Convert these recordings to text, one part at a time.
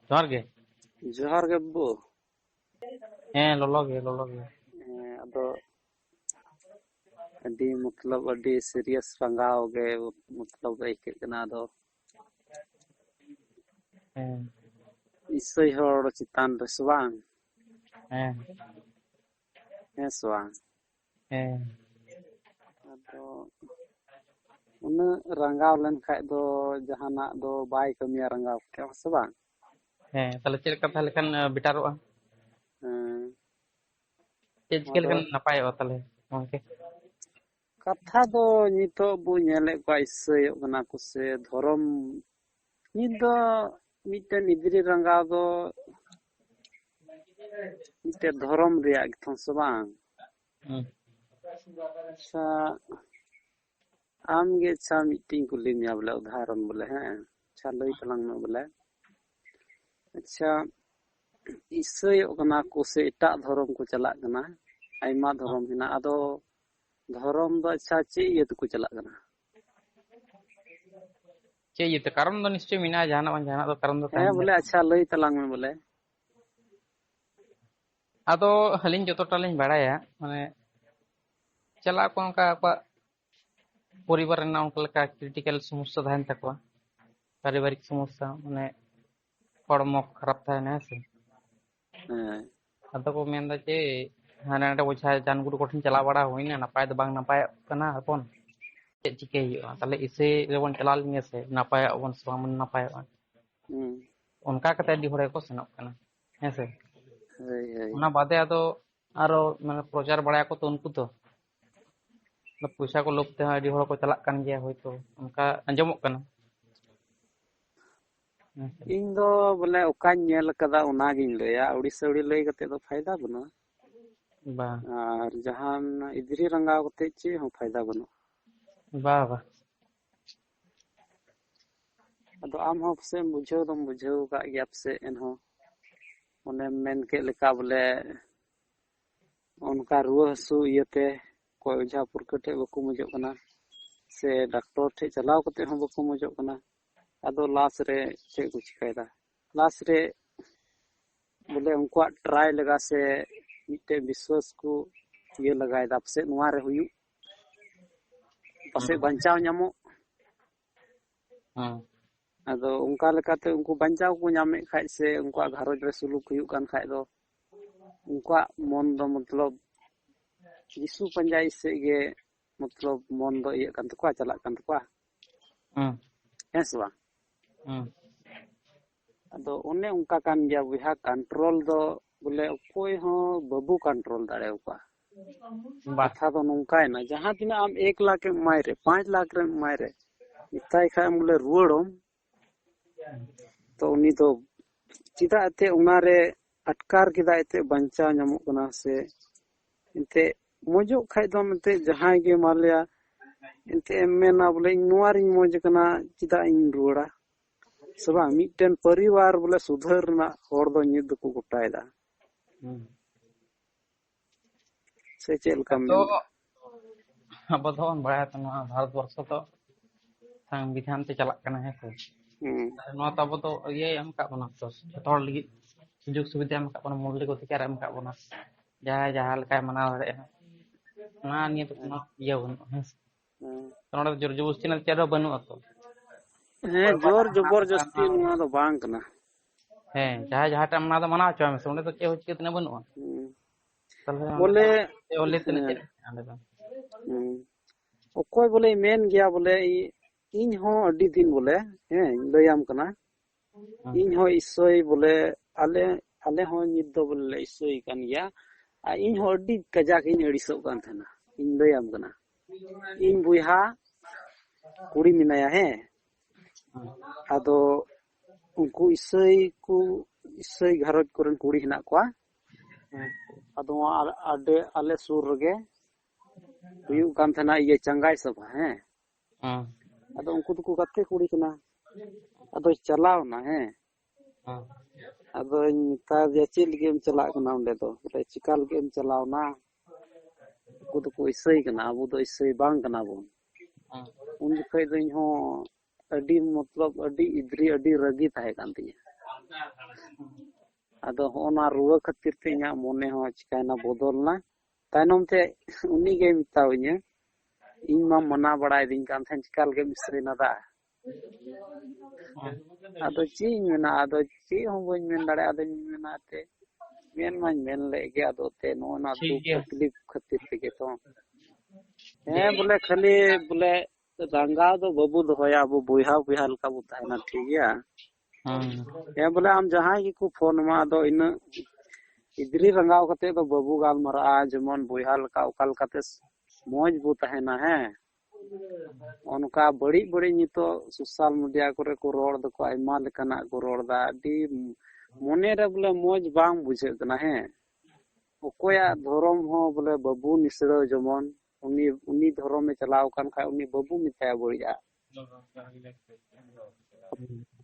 ᱡᱚᱦᱟᱨ ᱜᱮ ᱡᱚᱦᱟᱨ ᱜᱮ ᱵᱟᱹᱵᱩ ᱦᱮᱸ ᱞᱚᱞᱚ ᱜᱮ ᱟᱫᱚ ᱟᱹᱰᱤ ᱢᱚᱛᱞᱚᱵ ᱟᱹᱰᱤ ᱥᱤᱨᱤᱭᱟᱥ ᱨᱟᱸᱜᱟᱣ ᱜᱮ ᱢᱚᱛᱞᱚᱵ ᱟᱹᱭᱠᱟᱹᱜ ᱠᱟᱱᱟ ᱟᱫᱚ ᱦᱮᱸ ᱤᱥᱟᱹᱭ ᱦᱚᱲ ᱪᱮᱛᱟᱱ ᱨᱮ ᱥᱮ ᱵᱟᱝ ᱦᱮᱸ ᱦᱮᱸ ᱥᱮ ᱵᱟᱝ ᱦᱮᱸ ᱟᱫᱚ ᱩᱱᱟᱹᱜ ᱨᱟᱸᱜᱟᱣ ᱞᱮᱱᱠᱷᱟᱡ ᱫᱚ ᱡᱟᱦᱟᱱᱟᱜ ᱫᱚ ᱵᱟᱭ ᱠᱟᱹᱢᱤᱭᱟ ᱨᱟᱸᱜᱟᱣ ᱠᱟᱛᱮ ᱥᱮ ᱵᱟᱝ ᱦᱮᱸ ᱛᱟᱦᱞᱮ ᱪᱮᱫ ᱞᱮᱠᱟ ᱛᱟᱦᱞᱮ ᱠᱷᱟᱱ ᱵᱮᱴᱟᱨᱚᱜᱼᱟ ᱦᱮᱸ ᱪᱮᱫ ᱪᱤᱠᱟᱹ ᱟᱫᱚ ᱞᱮᱠᱷᱟᱱ ᱱᱟᱯᱟᱭᱚᱜᱼᱟ ᱛᱟᱦᱞᱮ ᱜᱚᱝᱠᱮ ᱠᱟᱛᱷᱟ ᱫᱚ ᱱᱤᱛᱚᱜ ᱵᱚ ᱧᱮᱞᱮᱫ ᱠᱚᱣᱟ ᱤᱥᱟᱹᱭᱚᱜ ᱠᱟᱱᱟ ᱠᱚ ᱥᱮ ᱫᱷᱚᱨᱚᱢ ᱱᱤᱛ ᱫᱚ ᱢᱤᱫᱴᱮᱱ ᱜᱤᱫᱽᱨᱟᱹ ᱨᱟᱸᱜᱟᱣ ᱫᱚ ᱢᱤᱫᱴᱮᱡ ᱫᱷᱚᱨᱚᱢ ᱨᱮᱭᱟᱜ ᱜᱮᱛᱚ ᱥᱮ ᱵᱟᱝ ᱟᱪᱪᱷᱟ ᱟᱢᱜᱮ ᱟᱪᱪᱷᱟ ᱢᱤᱫᱴᱮᱱ ᱠᱩᱞᱤ ᱢᱮᱭᱟ ᱵᱚᱞᱮ ᱩᱫᱟᱦᱚᱨᱚᱱ ᱵᱚᱞᱮ ᱦᱮᱸ ᱟᱪᱪᱷᱟ ᱞᱟᱹᱭ ᱛᱟᱞᱟᱝ ᱢᱮ ᱵᱚᱞᱮ ᱟᱪᱪᱷᱟ ᱤᱥᱟᱹᱭᱚᱜ ᱠᱟᱱᱟ ᱠᱚ ᱥᱮ ᱮᱴᱟᱜ ᱫᱷᱚᱨᱚᱢ ᱠᱚ ᱪᱟᱞᱟᱜ ᱠᱟᱱᱟ ᱟᱭᱢᱟ ᱫᱷᱚᱨᱚᱢ ᱦᱮᱱᱟᱜ ᱟᱫᱚ ᱫᱷᱚᱨᱚᱢ ᱫᱚ ᱟᱪᱪᱷᱟ ᱪᱮᱫ ᱤᱭᱟᱹ ᱛᱮᱠᱚ ᱪᱟᱞᱟᱜ ᱠᱟᱱᱟ ᱪᱮᱫ ᱤᱭᱟᱹᱛᱮ ᱠᱟᱨᱚᱱ ᱫᱚ ᱱᱤᱥᱪᱚᱭ ᱢᱮᱱᱟᱜᱼᱟ ᱡᱟᱦᱟᱱᱟᱜ ᱵᱟᱝ ᱡᱟᱦᱟᱱᱟᱜ ᱫᱚ ᱠᱟᱨᱚᱱ ᱫᱚ ᱦᱮᱸ ᱛᱟᱦᱮᱱ ᱵᱚᱞᱮ ᱜᱮᱭᱟ ᱟᱪᱪᱷᱟ ᱞᱟᱹᱭ ᱛᱟᱞᱟᱝ ᱢᱮ ᱵᱚᱞᱮ ᱟᱫᱚ ᱟᱹᱞᱤᱧ ᱡᱚᱛᱚᱴᱟ ᱞᱤᱧ ᱵᱟᱲᱟᱭᱟ ᱢᱟᱱᱮ ᱪᱟᱞᱟᱜ ᱟᱠᱚ ᱚᱱᱠᱟ ᱟᱠᱚᱣᱟᱜ ᱯᱚᱨᱤᱵᱟᱨ ᱨᱮᱱᱟᱜ ᱚᱱᱠᱟ ᱞᱮᱠᱟ ᱠᱨᱤᱴᱤᱠᱮᱞ ᱥᱚᱢᱚᱥᱥᱟ ᱛᱟᱦᱮᱱ ᱛᱟᱠᱚᱣᱟ ᱯᱟᱨᱤᱵᱟᱨᱤᱠ ᱥᱚᱢᱚᱥᱥᱟ ᱢᱟᱱᱮ ᱦᱚᱲᱢᱚ ᱠᱷᱟᱨᱟᱯ ᱛᱟᱦᱮᱱᱟ ᱦᱮᱸ ᱥᱮ ᱦᱮᱸ ᱟᱫᱚ ᱠᱚ ᱢᱮᱱᱫᱟ ᱡᱮ ᱦᱟᱸᱰᱮ ᱱᱟᱰᱮ ᱵᱚᱡᱷᱟ ᱡᱟᱱ ᱜᱩᱨᱩ ᱠᱚᱴᱷᱮᱱ ᱪᱟᱞᱟᱣ ᱵᱟᱲᱟ ᱦᱩᱭᱱᱟ ᱱᱟᱯᱟᱭ ᱫᱚ ᱵᱟᱝ ᱱᱟᱯᱟᱭᱚᱜ ᱠᱟᱱᱟ ᱦᱚᱯᱚᱱ ᱪᱮᱫ ᱪᱤᱠᱟᱹᱭ ᱦᱩᱭᱩᱜᱼᱟ ᱛᱟᱦᱞᱮ ᱤᱥᱟᱹᱭ ᱨᱮᱵᱚᱱ ᱪᱟᱞᱟᱣ ᱞᱮᱱ ᱜᱮ ᱥᱮ ᱱᱟᱯᱟᱭᱚᱜ ᱵᱚᱱ ᱥᱮ ᱵᱟᱝᱵᱚᱱ ᱱᱟᱯᱟᱭᱚᱜᱼᱟ ᱦᱩᱸ ᱚᱱᱠᱟ ᱠᱟᱛᱮ ᱟᱹᱰᱤ ᱦᱚᱲ ᱜᱮᱠᱚ ᱥᱮᱱᱚᱜ ᱠᱟᱱᱟ ᱦᱮᱸᱥᱮ ᱦᱳᱭ ᱦᱳᱭ ᱚᱱᱟ ᱵᱟᱫᱮ ᱟᱫᱚ ᱟᱨᱚ ᱢᱟᱱᱮ ᱯᱨᱚᱪᱟᱨ ᱵᱟᱲᱟᱭᱟᱠᱚ ᱛᱚ ᱩᱱᱠᱩ ᱛᱚ ᱯᱚᱭᱥᱟ ᱠᱚ ᱞᱳᱵᱷ ᱛᱮᱦᱚᱸ ᱟᱹᱰᱤ ᱦᱚᱲ ᱠᱚ ᱪᱟᱞᱟᱜ ᱠᱟᱱ ᱜᱮᱭᱟ ᱦᱳᱭᱛᱳ ᱚᱱᱠᱟ ᱟᱸᱡᱚᱢᱚᱜ ᱠᱟᱱᱟ ᱤᱧ ᱫᱚ ᱵᱚᱞᱮ ᱚᱠᱟᱧ ᱧᱮᱞ ᱟᱠᱟᱫᱟ ᱚᱱᱟᱜᱤᱧ ᱞᱟᱹᱭᱟ ᱟᱹᱣᱲᱤ-ᱥᱟᱹᱣᱲᱤ ᱞᱟᱹᱭ ᱠᱟᱛᱮᱫ ᱫᱚ ᱯᱷᱟᱭᱫᱟ ᱵᱟᱹᱱᱩᱜᱼᱟ ᱵᱟᱝ ᱟᱨ ᱡᱟᱦᱟᱱ ᱮᱫᱽᱨᱮ ᱨᱟᱸᱜᱟᱣ ᱠᱟᱛᱮᱫ ᱪᱮᱫ ᱦᱚᱸ ᱯᱷᱟᱭᱫᱟ ᱵᱟᱹᱱᱩᱜᱼᱟ ᱵᱟ ᱟᱫᱚ ᱟᱢ ᱦᱚᱸ ᱯᱟᱥᱮᱡ ᱵᱩᱡᱷᱟᱹᱣ ᱫᱚᱢ ᱵᱩᱡᱷᱟᱹᱣ ᱟᱠᱟᱫ ᱜᱮᱭᱟ ᱯᱟᱥᱮᱡ ᱮᱱᱦᱚᱸ ᱚᱱᱮᱢ ᱢᱮᱱ ᱠᱮᱫ ᱞᱮᱠᱟ ᱵᱚᱞᱮ ᱚᱱᱠᱟ ᱨᱩᱣᱟᱹ ᱦᱟᱹᱥᱩ ᱤᱭᱟᱹᱛᱮ ᱚᱠᱚᱭ ᱚᱡᱷᱟ ᱯᱩᱨᱠᱟᱹ ᱴᱷᱮᱡ ᱵᱟᱠᱚ ᱢᱚᱡᱚᱜ ᱠᱟᱱᱟ ᱥᱮ ᱰᱟᱠᱛᱚᱨ ᱴᱷᱮᱡ ᱪᱟᱞᱟᱣ ᱠᱟᱛᱮᱫ ᱦᱚᱸ ᱵᱟᱠᱚ ᱢᱚᱡᱚᱜ ᱠᱟᱱᱟ ᱟᱫᱚ ᱞᱟᱥ ᱨᱮ ᱪᱮᱫ ᱠᱚ ᱪᱤᱠᱟᱹᱭᱮᱫᱟ ᱞᱟᱥ ᱨᱮ ᱵᱚᱞᱮ ᱩᱱᱠᱩᱣᱟᱜ ᱴᱨᱟᱭ ᱞᱮᱜᱟ ᱥᱮ ᱢᱤᱫᱴᱮᱡ ᱵᱤᱥᱣᱟᱥ ᱠᱚ ᱤᱭᱟᱹ ᱞᱟᱜᱟᱭᱮᱫᱟ ᱯᱟᱥᱮᱡ ᱱᱚᱣᱟ ᱨᱮ ᱦᱩᱭᱩᱜ ᱯᱟᱥᱮᱡ ᱵᱟᱧᱪᱟᱣ ᱧᱟᱢᱚᱜ ᱦᱮᱸ ᱟᱫᱚ ᱚᱱᱠᱟ ᱞᱮᱠᱟᱛᱮ ᱩᱱᱠᱩ ᱵᱟᱧᱪᱟᱣ ᱠᱚ ᱧᱟᱢᱮᱫ ᱠᱷᱟᱡ ᱥᱮ ᱩᱱᱠᱩᱣᱟᱜ ᱜᱷᱟᱨᱚᱸᱡᱽ ᱨᱮ ᱥᱩᱞᱩᱠ ᱦᱩᱭᱩᱜ ᱠᱟᱱ ᱠᱷᱟᱡ ᱫᱚ ᱩᱱᱠᱩᱣᱟᱜ ᱢᱚᱱ ᱫᱚ ᱢᱚᱛᱞᱚᱵ ᱫᱤᱥᱩ ᱯᱟᱸᱡᱟᱭ ᱥᱮᱫ ᱜᱮ ᱢᱚᱛᱞᱚᱵ ᱢᱚᱱ ᱫᱚ ᱤᱭᱟᱹᱜ ᱠᱟᱱ ᱛᱟᱠᱚᱣᱟ ᱪᱟᱞᱟᱜ ᱠᱟᱱ ᱛᱟᱠᱚᱣᱟ ᱦᱮᱸ ᱥᱮ ᱵᱟᱝ ᱟᱫᱚ ᱚᱱᱮ ᱚᱱᱠᱟ ᱠᱟᱱ ᱜᱮᱭᱟ ᱵᱚᱭᱦᱟ ᱠᱚᱱᱴᱨᱳᱞ ᱫᱚ ᱵᱚᱞᱮ ᱚᱠᱚᱭ ᱦᱚᱸ ᱵᱟᱵᱚ ᱠᱚᱱᱴᱨᱳᱞ ᱫᱟᱲᱮᱭᱟᱠᱚᱣᱟ ᱵᱟ ᱠᱟᱛᱷᱟ ᱫᱚ ᱱᱚᱝᱠᱟᱭᱮᱱᱟ ᱡᱟᱦᱟᱸ ᱛᱤᱱᱟᱹᱜ ᱟᱢ 1 ᱞᱟᱠᱷ ᱮᱢ ᱮᱢᱟᱭ ᱨᱮ 5 ᱞᱟᱠᱷ ᱨᱮᱢ ᱮᱢᱟᱭ ᱨᱮ ᱢᱮᱛᱟᱭ ᱠᱷᱟᱡ ᱵᱚᱞᱮ ᱨᱩᱣᱟᱹᱲᱟᱢ ᱛᱚ ᱩᱱᱤ ᱫᱚ ᱪᱮᱫᱟᱜ ᱮᱱᱛᱮᱫ ᱚᱱᱟᱨᱮ ᱟᱴᱠᱟᱨ ᱠᱮᱫᱟᱭ ᱮᱱᱛᱮᱫ ᱵᱟᱧᱪᱟᱣ ᱧᱟᱢᱚᱜ ᱠᱟᱱᱟ ᱥᱮ ᱮᱱᱛᱮᱫ ᱢᱚᱡᱚᱜ ᱠᱷᱟᱡ ᱫᱚᱢ ᱮᱱᱛᱮᱫ ᱡᱟᱦᱟᱸᱭ ᱜᱮ ᱢᱟᱱᱞᱤᱭᱟ ᱮᱱᱛᱮᱫ ᱮᱢ ᱢᱮᱱᱟ ᱵᱚᱞᱮ ᱤᱧ ᱱᱚᱣᱟ ᱨᱤᱧ ᱢᱚᱡᱽ ᱟᱠᱟᱱᱟ ᱪᱮᱫᱟᱜ ᱤᱧ ᱨᱩᱣᱟᱹᱲᱟ ᱥᱮ ᱵᱟᱝ ᱢᱤᱫᱴᱮᱱ ᱯᱚᱨᱤᱵᱟᱨ ᱵᱚᱞᱮ ᱥᱩᱫᱷᱟᱹᱨ ᱨᱮᱱᱟᱜ ᱦᱚᱲ ᱫᱚ ᱱᱤᱛ ᱫᱚᱠᱚ ᱜᱚᱴᱟᱭᱮᱫᱟ ᱥᱮ ᱪᱮᱫ ᱞᱮᱠᱟᱢ ᱟᱫᱚ ᱢᱮᱱᱫᱟ ᱟᱵᱚ ᱫᱚᱵᱚᱱ ᱵᱟᱲᱟᱭᱟ ᱛᱚ ᱱᱚᱣᱟ ᱵᱷᱟᱨᱚᱛ ᱵᱚᱨᱥᱚ ᱫᱚ ᱥᱚᱝᱵᱤᱫᱷᱟᱱ ᱛᱮ ᱪᱟᱞᱟᱜ ᱠᱟᱱᱟ ᱦᱮᱸ ᱥᱮ ᱦᱩᱸ ᱱᱚᱣᱟ ᱛᱚ ᱟᱵᱚ ᱫᱚ ᱤᱭᱟᱹᱭ ᱮᱢ ᱟᱠᱟᱫ ᱵᱚᱱᱟ ᱛᱚ ᱡᱚᱛᱚ ᱦᱚᱲ ᱞᱟᱹᱜᱤᱫ ᱥᱩᱡᱳᱜᱽ ᱥᱩᱵᱤᱫᱷᱟ ᱮᱢ ᱟᱠᱟᱫ ᱵᱚᱱᱟ ᱢᱳᱣᱞᱤᱠ ᱚᱫᱷᱤᱠᱟᱨ ᱮᱢ ᱟᱠᱟᱫ ᱵᱚᱱᱟ ᱡᱟᱦᱟᱸᱭ ᱡᱟᱦᱟᱸ ᱞᱮᱠᱟᱭ ᱢᱟᱱᱟᱣ ᱫᱟᱲᱮᱭᱟᱜᱼᱟ ᱚᱱᱟ ᱱᱤᱭᱟᱹ ᱫᱚ ᱠᱳᱱᱳ ᱤᱭᱟᱹ ᱵᱟᱹᱱᱩᱜᱼᱟ ᱦᱮᱸ ᱥᱮ ᱦᱮᱸ ᱱᱚᱰᱮ ᱫᱚ ᱡᱳᱨ ᱡᱚᱵᱚᱥᱛᱤ ᱨᱮᱱᱟᱜ ᱪᱮᱫ ᱦᱚᱸ ᱵᱟᱹᱱᱩᱜ ᱟᱛᱚ ᱦᱮᱸ ᱚᱠᱚᱭ ᱡᱳᱨ ᱚᱠᱟᱴᱟᱜ ᱢᱟᱱᱟᱣ ᱡᱚᱵᱚᱨᱡᱚᱥᱛᱤ ᱱᱚᱣᱟ ᱫᱚ ᱵᱟᱝ ᱠᱟᱱᱟ ᱦᱮᱸ ᱡᱟᱦᱟᱸᱭ ᱡᱟᱦᱟᱸᱴᱟᱜ ᱢᱟᱱᱟᱣ ᱫᱚ ᱢᱟᱱᱟᱣ ᱦᱚᱪᱚᱣᱟᱭ ᱢᱮᱥᱮ ᱚᱸᱰᱮ ᱫᱚ ᱪᱮᱫ ᱦᱚᱸ ᱪᱤᱠᱟᱹ ᱛᱮᱱᱟᱜ ᱵᱟᱹᱱᱩᱜᱼᱟ ᱛᱟᱦᱚᱞᱮ ᱚᱸᱰᱮ ᱫᱚ ᱵᱚᱞᱮ ᱚᱞᱤ ᱛᱮᱱᱟᱜ ᱦᱮᱸ ᱪᱮᱫ ᱚᱸᱰᱮ ᱫᱚ ᱚᱠᱚᱭ ᱵᱚᱞᱮ ᱢᱮᱱ ᱜᱮᱭᱟ ᱵᱚᱞᱮ ᱤᱧ ᱦᱚᱸ ᱟᱹᱰᱤ ᱫᱤᱱ ᱵᱚᱞᱮ ᱦᱮᱸ ᱞᱟᱹᱭᱟᱢ ᱠᱟᱱᱟ ᱤᱧ ᱦᱚᱸ ᱤᱥᱟᱹᱭ ᱵᱚᱞᱮ ᱟᱞᱮ ᱦᱚᱸ ᱱᱤᱛ ᱫᱚ ᱵᱚᱞᱮ ᱤᱥᱟᱹᱭ ᱠᱟᱱ ᱜᱮᱭᱟ ᱟᱨ ᱤᱧ ᱦᱚᱸ ᱟᱹᱰᱤ ᱠᱟᱡᱟᱠ ᱤᱧ ᱟᱹᱲᱤᱥᱚᱜ ᱠᱟᱱ ᱛᱟᱦᱮᱱᱟ ᱤᱧ ᱞᱟᱹᱭᱟᱢ ᱠᱟᱱᱟ ᱤᱧ ᱵᱚᱭᱦᱟ ᱠᱩᱲᱤ ᱢᱮᱱᱟᱭᱟ ᱦᱮᱸ ᱟᱫᱚ ᱩᱱᱠᱩ ᱤᱥᱟᱹᱭ ᱜᱷᱟᱨᱚᱸᱡᱽ ᱠᱚᱨᱮᱱ ᱠᱩᱲᱤ ᱦᱮᱱᱟᱜ ᱠᱚᱣᱟ ᱟᱫᱚ ᱟᱞᱮ ᱥᱩᱨ ᱨᱮᱜᱮ ᱦᱩᱭᱩᱜ ᱠᱟᱱ ᱛᱟᱦᱮᱱᱟ ᱤᱭᱟᱹ ᱪᱟᱸᱜᱟᱭ ᱥᱚᱵᱷᱟ ᱦᱮᱸ ᱟᱫᱚ ᱩᱱᱠᱩ ᱫᱚᱠᱚ ᱜᱟᱛᱮ ᱠᱩᱲᱤ ᱠᱟᱱᱟ ᱟᱫᱚᱭ ᱪᱟᱞᱟᱣᱱᱟ ᱦᱮᱸ ᱟᱫᱚᱧ ᱢᱮᱛᱟ ᱫᱮᱭᱟ ᱪᱮᱫ ᱞᱟᱹᱜᱤᱫ ᱮᱢ ᱪᱟᱞᱟᱜ ᱠᱟᱱᱟ ᱚᱸᱰᱮ ᱫᱚ ᱵᱚᱞᱮ ᱪᱤᱠᱟ ᱞᱟᱹᱜᱤᱫ ᱮᱢ ᱪᱟᱞᱟᱣᱱᱟ ᱩᱱᱠᱩ ᱫᱚᱠᱚ ᱤᱥᱟᱹᱭ ᱠᱟᱱᱟ ᱟᱵᱚ ᱫᱚ ᱤᱥᱟᱹᱭ ᱵᱟᱝ ᱠᱟᱱᱟ ᱵᱚᱱ ᱩᱱ ᱡᱚᱠᱷᱚᱡ ᱫᱚ ᱤᱧᱦᱚᱸ ᱟᱹᱰᱤ ᱢᱚᱛᱞᱚᱵ ᱟᱹᱰᱤ ᱤᱫᱽᱨᱤ ᱟᱹᱰᱤ ᱨᱟᱹᱜᱤ ᱛᱟᱦᱮᱸ ᱠᱟᱱ ᱛᱤᱧᱟᱹ ᱟᱫᱚ ᱦᱚᱸᱜᱼᱚ ᱱᱟ ᱨᱩᱣᱟᱹ ᱠᱷᱟᱹᱛᱤᱨ ᱛᱮ ᱤᱧᱟᱹᱜ ᱢᱚᱱᱮ ᱦᱚᱸ ᱪᱤᱠᱟᱭᱱᱟ ᱵᱚᱫᱚᱞᱱᱟ ᱛᱟᱭᱱᱚᱢ ᱛᱮ ᱩᱱᱤᱜᱮ ᱢᱮᱛᱟᱣᱤᱧᱟᱹ ᱤᱧ ᱢᱟ ᱢᱟᱱᱟ ᱵᱟᱲᱟᱭᱫᱤᱧ ᱠᱟᱱ ᱛᱟᱦᱮᱸᱱ ᱪᱤᱠᱟ ᱞᱮᱜᱮᱢ ᱤᱥᱨᱟᱹᱭᱱᱟ ᱫᱟᱜ ᱟᱫᱚ ᱪᱮᱫ ᱤᱧ ᱢᱮᱱᱟ ᱟᱫᱚ ᱪᱮᱫ ᱦᱚᱸ ᱵᱟᱹᱧ ᱢᱮᱱ ᱫᱟᱲᱮᱭᱟᱜᱼᱟ ᱟᱫᱚᱧ ᱢᱮᱱᱟ ᱮᱱᱛᱮᱫ ᱢᱮᱱ ᱢᱟᱧ ᱢᱮᱱ ᱞᱮᱫ ᱜᱮ ᱟᱫᱚ ᱮᱱᱛᱮᱫ ᱱᱚᱜᱼᱚ ᱱᱟ ᱴᱷᱤक ᱫᱩᱠ गया ᱛᱟᱠᱞᱤᱯ ᱠᱷᱟᱹᱛᱤᱨ ᱛᱮᱜᱮ ᱛᱚ ᱦᱮᱸ ᱵᱚᱞᱮ ᱠᱷᱟᱹᱞᱤ ᱵᱚᱞᱮ ᱨᱟᱸᱜᱟᱣ ᱫᱚ ᱵᱟᱵᱚ ᱫᱚᱦᱚᱭᱟ ᱟᱵᱚ ᱵᱚᱭᱦᱟ ᱵᱚᱭᱦᱟ ᱞᱮᱠᱟ ᱵᱚ ᱛᱟᱦᱮᱱᱟ ᱴᱷᱤक ᱜᱮᱭᱟ ᱦᱮᱸ ᱵᱚᱞᱮ ᱟᱢ ᱡᱟᱦᱟᱸᱭ ᱜᱮᱠᱚ ᱯᱷᱳᱱ ᱟᱢᱟ ᱟᱫᱚ ᱤᱱᱟᱹᱜ ᱜᱤᱫᱽᱨᱟᱹ ᱨᱟᱸᱜᱟᱣ ᱠᱟᱛᱮᱫ ᱫᱚ ᱵᱟᱵᱚ ᱜᱟᱞᱢᱟᱨᱟᱜᱼᱟ ᱡᱮᱢᱚᱱ ᱵᱚᱭᱦᱟ ᱞᱮᱠᱟ ᱚᱠᱟ ᱞᱮᱠᱟᱛᱮ ᱢᱚᱸᱡᱽ ᱵᱚ ᱛᱟᱦᱮᱱᱟ ᱦᱮᱸ ᱚᱱᱠᱟ ᱵᱟᱹᱲᱤᱡ ᱵᱟᱹᱲᱤᱡ ᱱᱤᱛᱚᱜ ᱥᱳᱥᱟᱞ ᱢᱤᱰᱤᱭᱟ ᱠᱚᱨᱮ ᱠᱚ ᱨᱚᱲ ᱫᱟᱠᱚ ᱟᱭᱢᱟ ᱞᱮᱠᱟᱱᱟᱜ ᱠᱚ ᱨᱚᱲ ᱫᱟ ᱟᱹᱰᱤ ᱢᱚᱱᱮᱨᱮ ᱵᱚᱞᱮ ᱢᱚᱸᱡᱽ ᱵᱟᱝ ᱵᱩᱡᱷᱟᱹᱜ ᱠᱟᱱᱟ ᱦᱮᱸ ᱚᱠᱚᱭᱟᱜ ᱫᱷᱚᱨᱚᱢ ᱦᱚᱸ ᱵᱚᱞᱮ ᱵᱟᱵᱩ ᱱᱤᱥᱲᱟᱹᱣ ᱡᱮᱢᱚᱱ ᱩᱱᱤ ᱫᱷᱚᱨᱚᱢᱮ ᱪᱟᱞᱟᱣ ᱟᱠᱟᱱ ᱠᱷᱟᱡ उन्नी बाबू मिथाया बढ़िया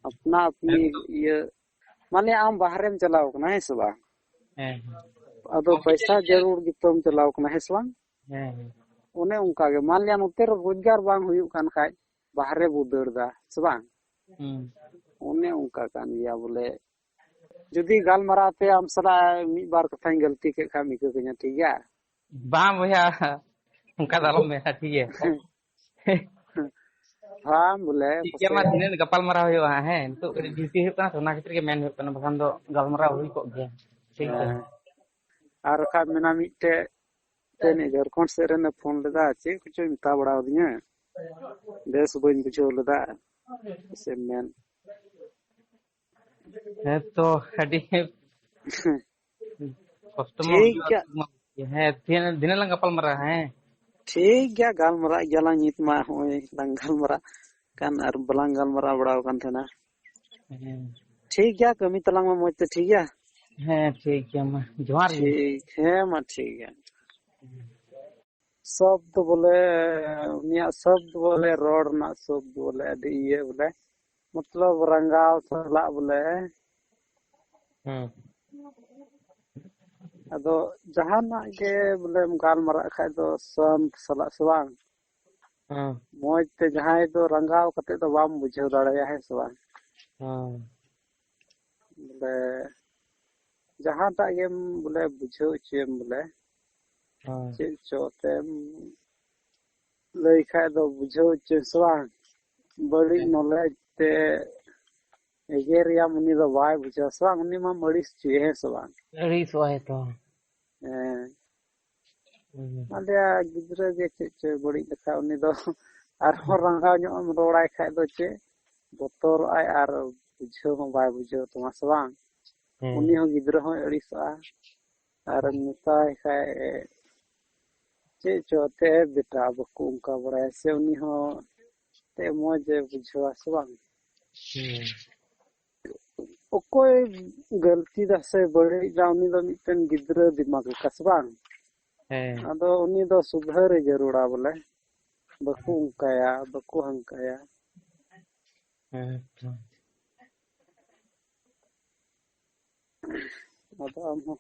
अपना अपनी ये माने आम बाहरेम चलाव कना है से बांग अदो पैसा जरूर गितोम चलाव कना है से बांग ओने उनका गे मान लिया नोते रोजगार बांग हुयुक कान खाय बाहरे बो दर दा से बांग ओने उनका कान गया बोले जुदी गालमाराते आम सरा मी बार कथाई गलती के खा मिके कन्या ठीक गया bang boya उनका दालम में ठीक है हाँ बोले ठीक है पसे मा दिने गपाल मारा हुआ है तो ड्यूटी हुई kana सोना खातिर के मेन हुई kana बखान दो गालमरा हुई को गया ठीक है आर खा मेना मिटे तेने झारखंड से रेने फोन लेदा चे कुछ मिता बड़ा दिया बेस बइन बुझो लेदा से मेन है तो अडी कस्टमर ठीक गया है दिने लंग गपाल मारा है ठीक गया गालमरा गयाला नित मा होय लंग गालमरा kan ar belang galmara bड़ा kan थना ठीक गया कमी तलांग में मोज ठीक गया है ठीक है मा जोहार गे ठीक है मा ठीक है शब्द बोले उनिया शब्द बोले रोड ना शब्द बोले अभी ये बोले मतलब रंगाव सला बोले अदो जहाना के बोले गालमरा खाय दो संत सला सवांग मोज ते जहां दो रंगाव कते दो बाम बुझाव दाड़या है सवांग बोले जहां ता गेम बोले बुझाव चेम बोले चेक चोतेम लई खाय दो बुझाव चे सवांग बड़ी नॉलेज ते एगेरिया मुनि दो बाय बुझाव सवांग उनी मा मड़िस चे है सवांग अड़ी सोए तो मालिया गिद्रे जे चे बड़ी लेखा उनी दो आर हो रंगाव ᱧᱚᱜ ᱮᱢ ᱨᱚᱲᱟᱭ ᱠᱷᱟᱡ ᱫᱚ ᱪᱮ ᱵᱚᱛᱚᱨ ᱟᱭ ᱟᱨ ᱵᱩझᱟᱹᱣ ᱦᱚᱸ ᱵᱟᱭ ᱵᱩझᱟᱹᱣ ᱛᱟᱢᱟ ᱥᱮ ᱵᱟᱝ ᱩᱱᱤ ᱦᱚᱸ ᱜᱤᱫᱽᱨᱟᱹ ᱦᱚᱸ ᱟᱹᱲᱤᱥᱚᱜᱼᱟ ᱟᱨ ᱢᱮᱛᱟᱭ ᱠᱷᱟᱡ ᱪᱮᱫ ᱪᱚ ᱛᱮ ᱵᱮᱴᱟ ᱵᱟᱠᱚ ᱚᱱᱠᱟ ᱵᱟᱲᱟᱭᱟ ᱥᱮ ᱩᱱᱤ ᱦᱚᱸ ᱛᱮ ᱢᱚᱡᱽ ᱮ ᱵᱩझᱟᱹᱣᱟ ᱥᱮ ᱵᱟᱝ ᱚᱠᱚᱭ ᱜᱟᱹᱞᱛᱤ ᱫᱟ ᱥᱮ ᱵᱟᱹᱲᱤᱡ ᱫᱟ ᱩᱱᱤ ᱫᱚ ᱢᱤᱫᱴᱮᱱ ᱜᱤᱫᱽᱨᱟᱹ ᱫᱤᱢᱟᱜᱽ ᱞᱮᱠᱟ ᱥᱮ ᱵᱟᱝ ᱟᱫᱚ ᱩᱱᱤ ᱫᱚ ᱥᱩᱫᱷᱟᱹᱨᱮ ᱡᱟᱹᱨᱩᱲᱟ ᱵᱚᱞᱮ ᱵᱟᱠᱚ ᱚᱱᱠᱟᱭᱟ ᱵᱟᱠᱚ ᱦᱟᱱᱠᱟᱭᱟ ᱟᱫᱚ ᱟᱢ ᱦᱚᱸ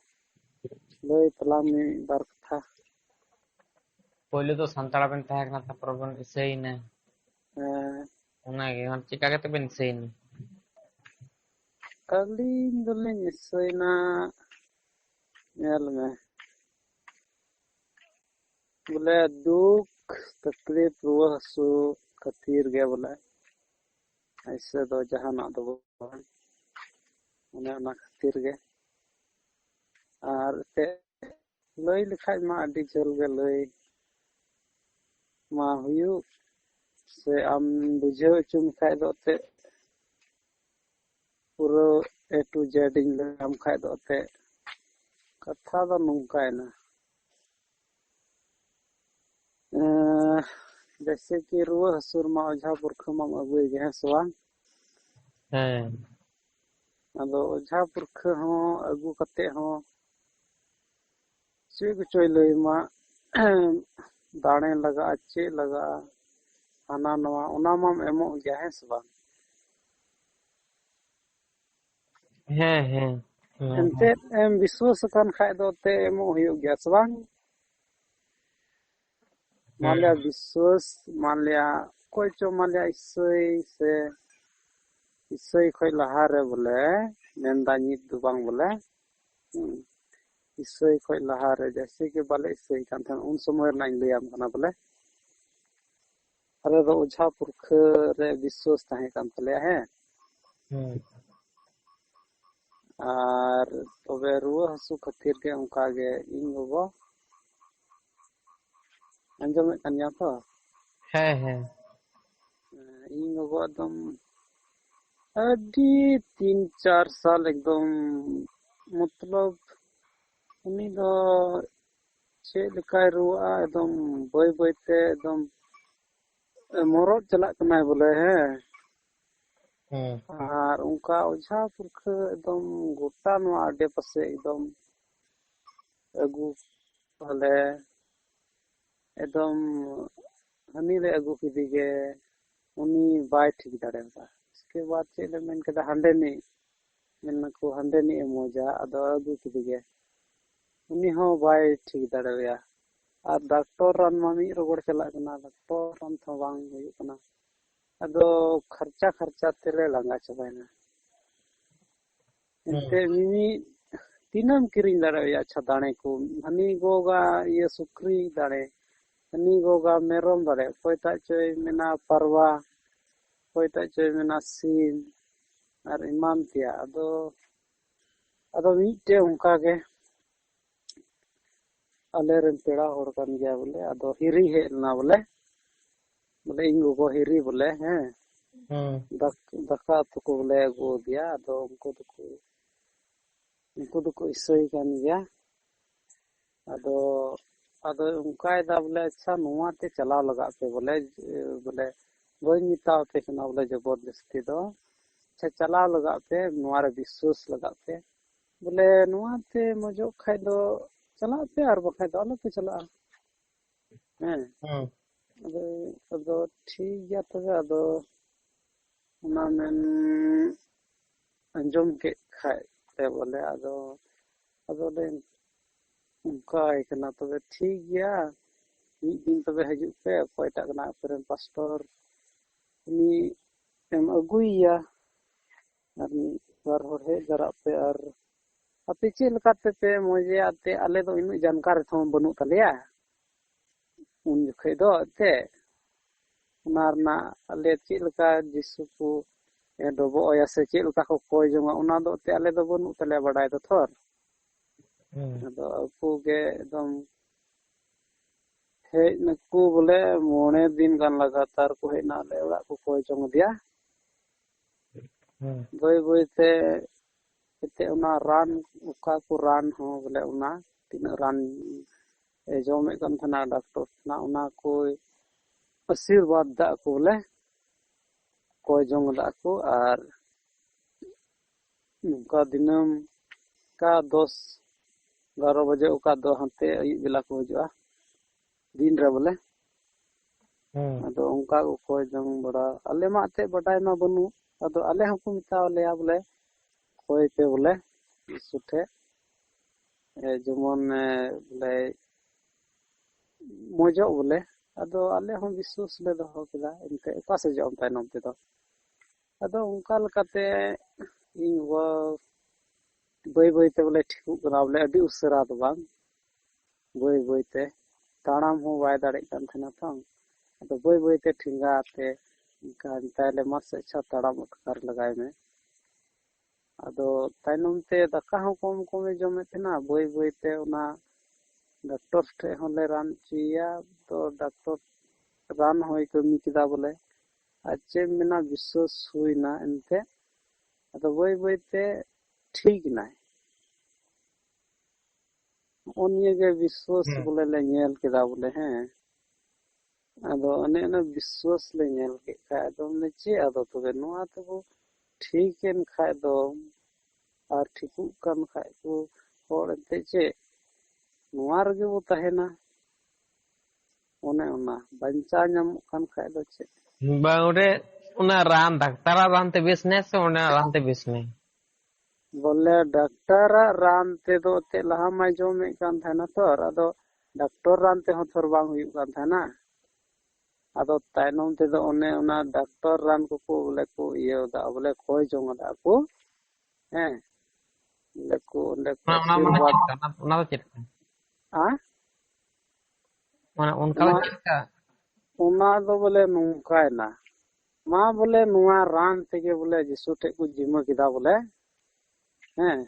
ᱞᱟᱹᱭ ᱛᱟᱞᱟᱝ ᱢᱮ ᱢᱤᱫ ᱵᱟᱨ ᱠᱟᱛᱷᱟ पहले तो संताड़ा बन था ना था प्रॉब्लम सही ना उना के हम चिका के बन सही ना ᱟᱹᱞᱤᱧ ᱫᱚᱞᱤᱧ ᱤᱥᱟᱹᱭᱱᱟ ᱧᱮᱞ ᱢᱮ बोले दुख तकलीफ रुआ हसू खातिर गे बोले ऐसे दो जहाना दो उन्हें खातिर गे और ते लई लिखाय मा अडी जल गे लई मा हुयु से आम बुझाव चुम खाय दो ते पूरा ए टू जेड इन आम खाय दो ते कथा दो नंकायना जैसे कि रुआ हसुर मा ओझा पुरख मा अगुई गे हैं सवा अदो ओझा पुरख हो अगु कते हो चेक चोय लई मा दाणे लगा चे लगा हाना नवा ओना माम एमो गया है सवा एनते एम विश्वास कान खाय दो ते एमो हुयो गया सवा मालिया विश्वास मालिया कोई चो मालिया इसई से इसई खोई लहा रे बोले ᱢᱮᱱᱫᱟ ᱱᱤᱛ ᱫᱚ ᱵᱟᱝ ᱵᱚᱞᱮ ᱤᱥᱟᱹᱭ ᱠᱷᱚᱡ ᱞᱟᱦᱟᱨᱮ ᱡᱮᱭᱥᱮ ᱠᱤ ᱵᱟᱞᱮ ᱤᱥᱟᱹᱭ ᱠᱟᱱ ᱛᱟᱦᱮᱸᱱᱟ ᱩᱱ ᱥᱚᱢᱚᱭ ᱨᱮᱱᱟᱜ ᱤᱧ ᱞᱟᱹᱭᱟᱢ ᱠᱟᱱᱟ ᱵᱚᱞᱮ ᱟᱞᱮ ᱫᱚ ᱚᱡᱷᱟ ᱯᱩᱨᱠᱷᱟᱹ ᱨᱮ ᱵᱤᱥᱥᱟᱹᱥ ᱛᱟᱦᱮᱸ ᱠᱟᱱ ᱛᱟᱞᱮᱭᱟ ᱦᱮᱸ ᱟᱨ ᱛᱚᱵᱮ ᱨᱩᱣᱟᱹ ᱦᱟᱹᱥᱩ ᱠᱷᱟᱹᱛᱤᱨ ᱜᱮ ᱚᱱᱠᱟ ᱜᱮ ᱤᱧ ᱜᱚᱜᱚ ᱟᱸᱡᱚᱢᱮᱫ ᱠᱟᱱ ᱜᱮᱭᱟ ᱛᱚ ᱦᱮᱸ ᱦᱮᱸ ᱤᱧ ᱜᱚᱜᱚ ᱮᱠᱫᱚᱢ ᱟᱹᱰᱤ 3-4 साल एकदम मतलब उनी दो चेक लेकाय रुआ एकदम बय बयते एकदम मरद चलाक कनाय बोले है और उनका ओझा पुरखा एकदम गोटा नो आडे पासे एकदम अगु वाले एकदम हनी ले अगु किदिगे उनी बाय ठीक दाड़ेगा इसके बाद चेले मेन कदा हंडेनी मेनको हंडेनी मोजा अदो अगु किदिगे उनी हो बाय ठीक दाड़ेया और डॉक्टर रान मामी रोगड़ चला कना डॉक्टर रान थो बांग हुई कना अदो खर्चा खर्चा तेले लंगा चबायना एते मिमी तीनम किरिंग दाड़ेया अच्छा दाणे को हनी गोगा ये सुक्री दाड़े हनी गोगा मेरम दाड़े कोयता चोय मेना परवा कोयता चोय मेना सीम और इमान तिया अदो मीटे उनका के आले रेन पेड़ा होड़ कान गया बोले अदो हिरी हेलना बोले इन गोगो हिरी बोले हैं दका तो को बोले अगो दिया अदो उनको तो इसई कान गया अदो उनका दा बोले अच्छा नुआ ते चलाव लगा पे बोले बई मिताव पे कना बोले जबरदस्ती दो अच्छा चलाव लगा पे नुआ रे विश्वास लगा पे बोले नुआ ते मजो खाय दो चला पे और बखाय दो आलो पे चला हैं अदो ठीक गया तबे अदो उना मेन अंजम के खाय ते बोले अदो ले उनका कना तबे ठीक गया मी दिन तबे हजू पे कोयटा कना पेरेन पास्टर उनी एम अगुइया और बार होड़ हे जरा पे और अपे चे लकाते पे मोजे आते आले दो इनु जानकार थो बनु तलेया उन जखे दो ते उनारना आले चे लका जिसु को डबो या से चे लका को कोय जोंगा उना दो ते आले दो बनु तले बडाय दो थोर अदो आपू के एकदम हे नकू बोले मोने दिन गान लगातार को हे ना ले ओड़ा को कोय जोंग दिया बय बय ते एते उना रान उका को रान हो बोले उना तीन रान जोमे कन थना डॉक्टर ना उना कोई आशीर्वाद दा को बोले कोई जोंग दा को और उनका दिनम का 10-12 बजे उका दो हंते अयु बेला को हजुआ दिन रे बोले अदो उनका को कोई जोंग बड़ा अले मा ते बडाय मा बनु अदो अले हमको मिताव लेया बोले कोई पे बोले सुठे जमन बोले मजो बोले अदो आले हम विश्वास ले दो केदा इनके एका से जम तायनम ते दो अदो उनका लकाते इन वो बय बय ते बोले ठीक करा बोले अडी उसरा तो बांग बय बय ते ताणाम हो वाय दाड़े कान थना तो अदो बय बय ते ठिंगा ते इनका ताले मास अच्छा ताणाम उठकार लगाए में अदो तायनम ते दका हो कम कम जमे थना बय बय ते उना डॉक्टर ठे होले रान चिया तो डॉक्टर रान होय कमी किदा बोले अच्छे मेना विश्वास हुई ना एनते अदो बय बय ते ठीक ना ओनिए के विश्वास बोले ले नेल किदा बोले हैं अदो अने विश्वास ले नेल के का अदो ने चे अदो तबे नुआ तो ठीकेन खाय दो और ठीकु कन खाय को होड़ ते चे नुआ रगे वो तहेना ओने ओना बंचा नाम कन खाय दो चे बाउरे उना रान डाक्तारा रान ते बिसने से उना रान ते बिसने बोले डॉक्टर रान ते दो ते लहा मा जोमे कान थाना तोर अदो डॉक्टर रान ते हो थोर बांग हुई कान थाना अदो तायनम ते दो ओने ओना डॉक्टर रान को बोले को इयो दा बोले कोय जोंग दा को ᱦᱮᱸ ᱚᱸᱰᱮ ᱠᱚ ᱚᱱᱟ ᱢᱟᱱᱮ ᱟᱥᱤᱨᱵᱟᱫ ᱪᱮᱫ ᱞᱮᱠᱟ? ᱚᱱᱟ ᱫᱚ ᱪᱮᱫ ᱞᱮᱠᱟ? ᱟ ᱢᱟᱱᱮ ᱚᱱᱠᱟ ᱫᱚ ᱚᱱᱟ ᱪᱮᱫ ᱞᱮᱠᱟ? ᱚᱱᱟ ᱫᱚ ᱵᱚᱞᱮ ᱱᱚᱝᱠᱟᱭᱱᱟ ᱢᱟ ᱵᱚᱞᱮ ᱱᱚᱣᱟ ᱨᱟᱱ ᱛᱮᱜᱮ ᱵᱚᱞᱮ ᱡᱤᱥᱩ ᱴᱷᱮᱡ ᱠᱚ ᱡᱤᱢᱟᱹ ᱠᱮᱫᱟ ᱵᱚᱞᱮ ᱦᱮᱸ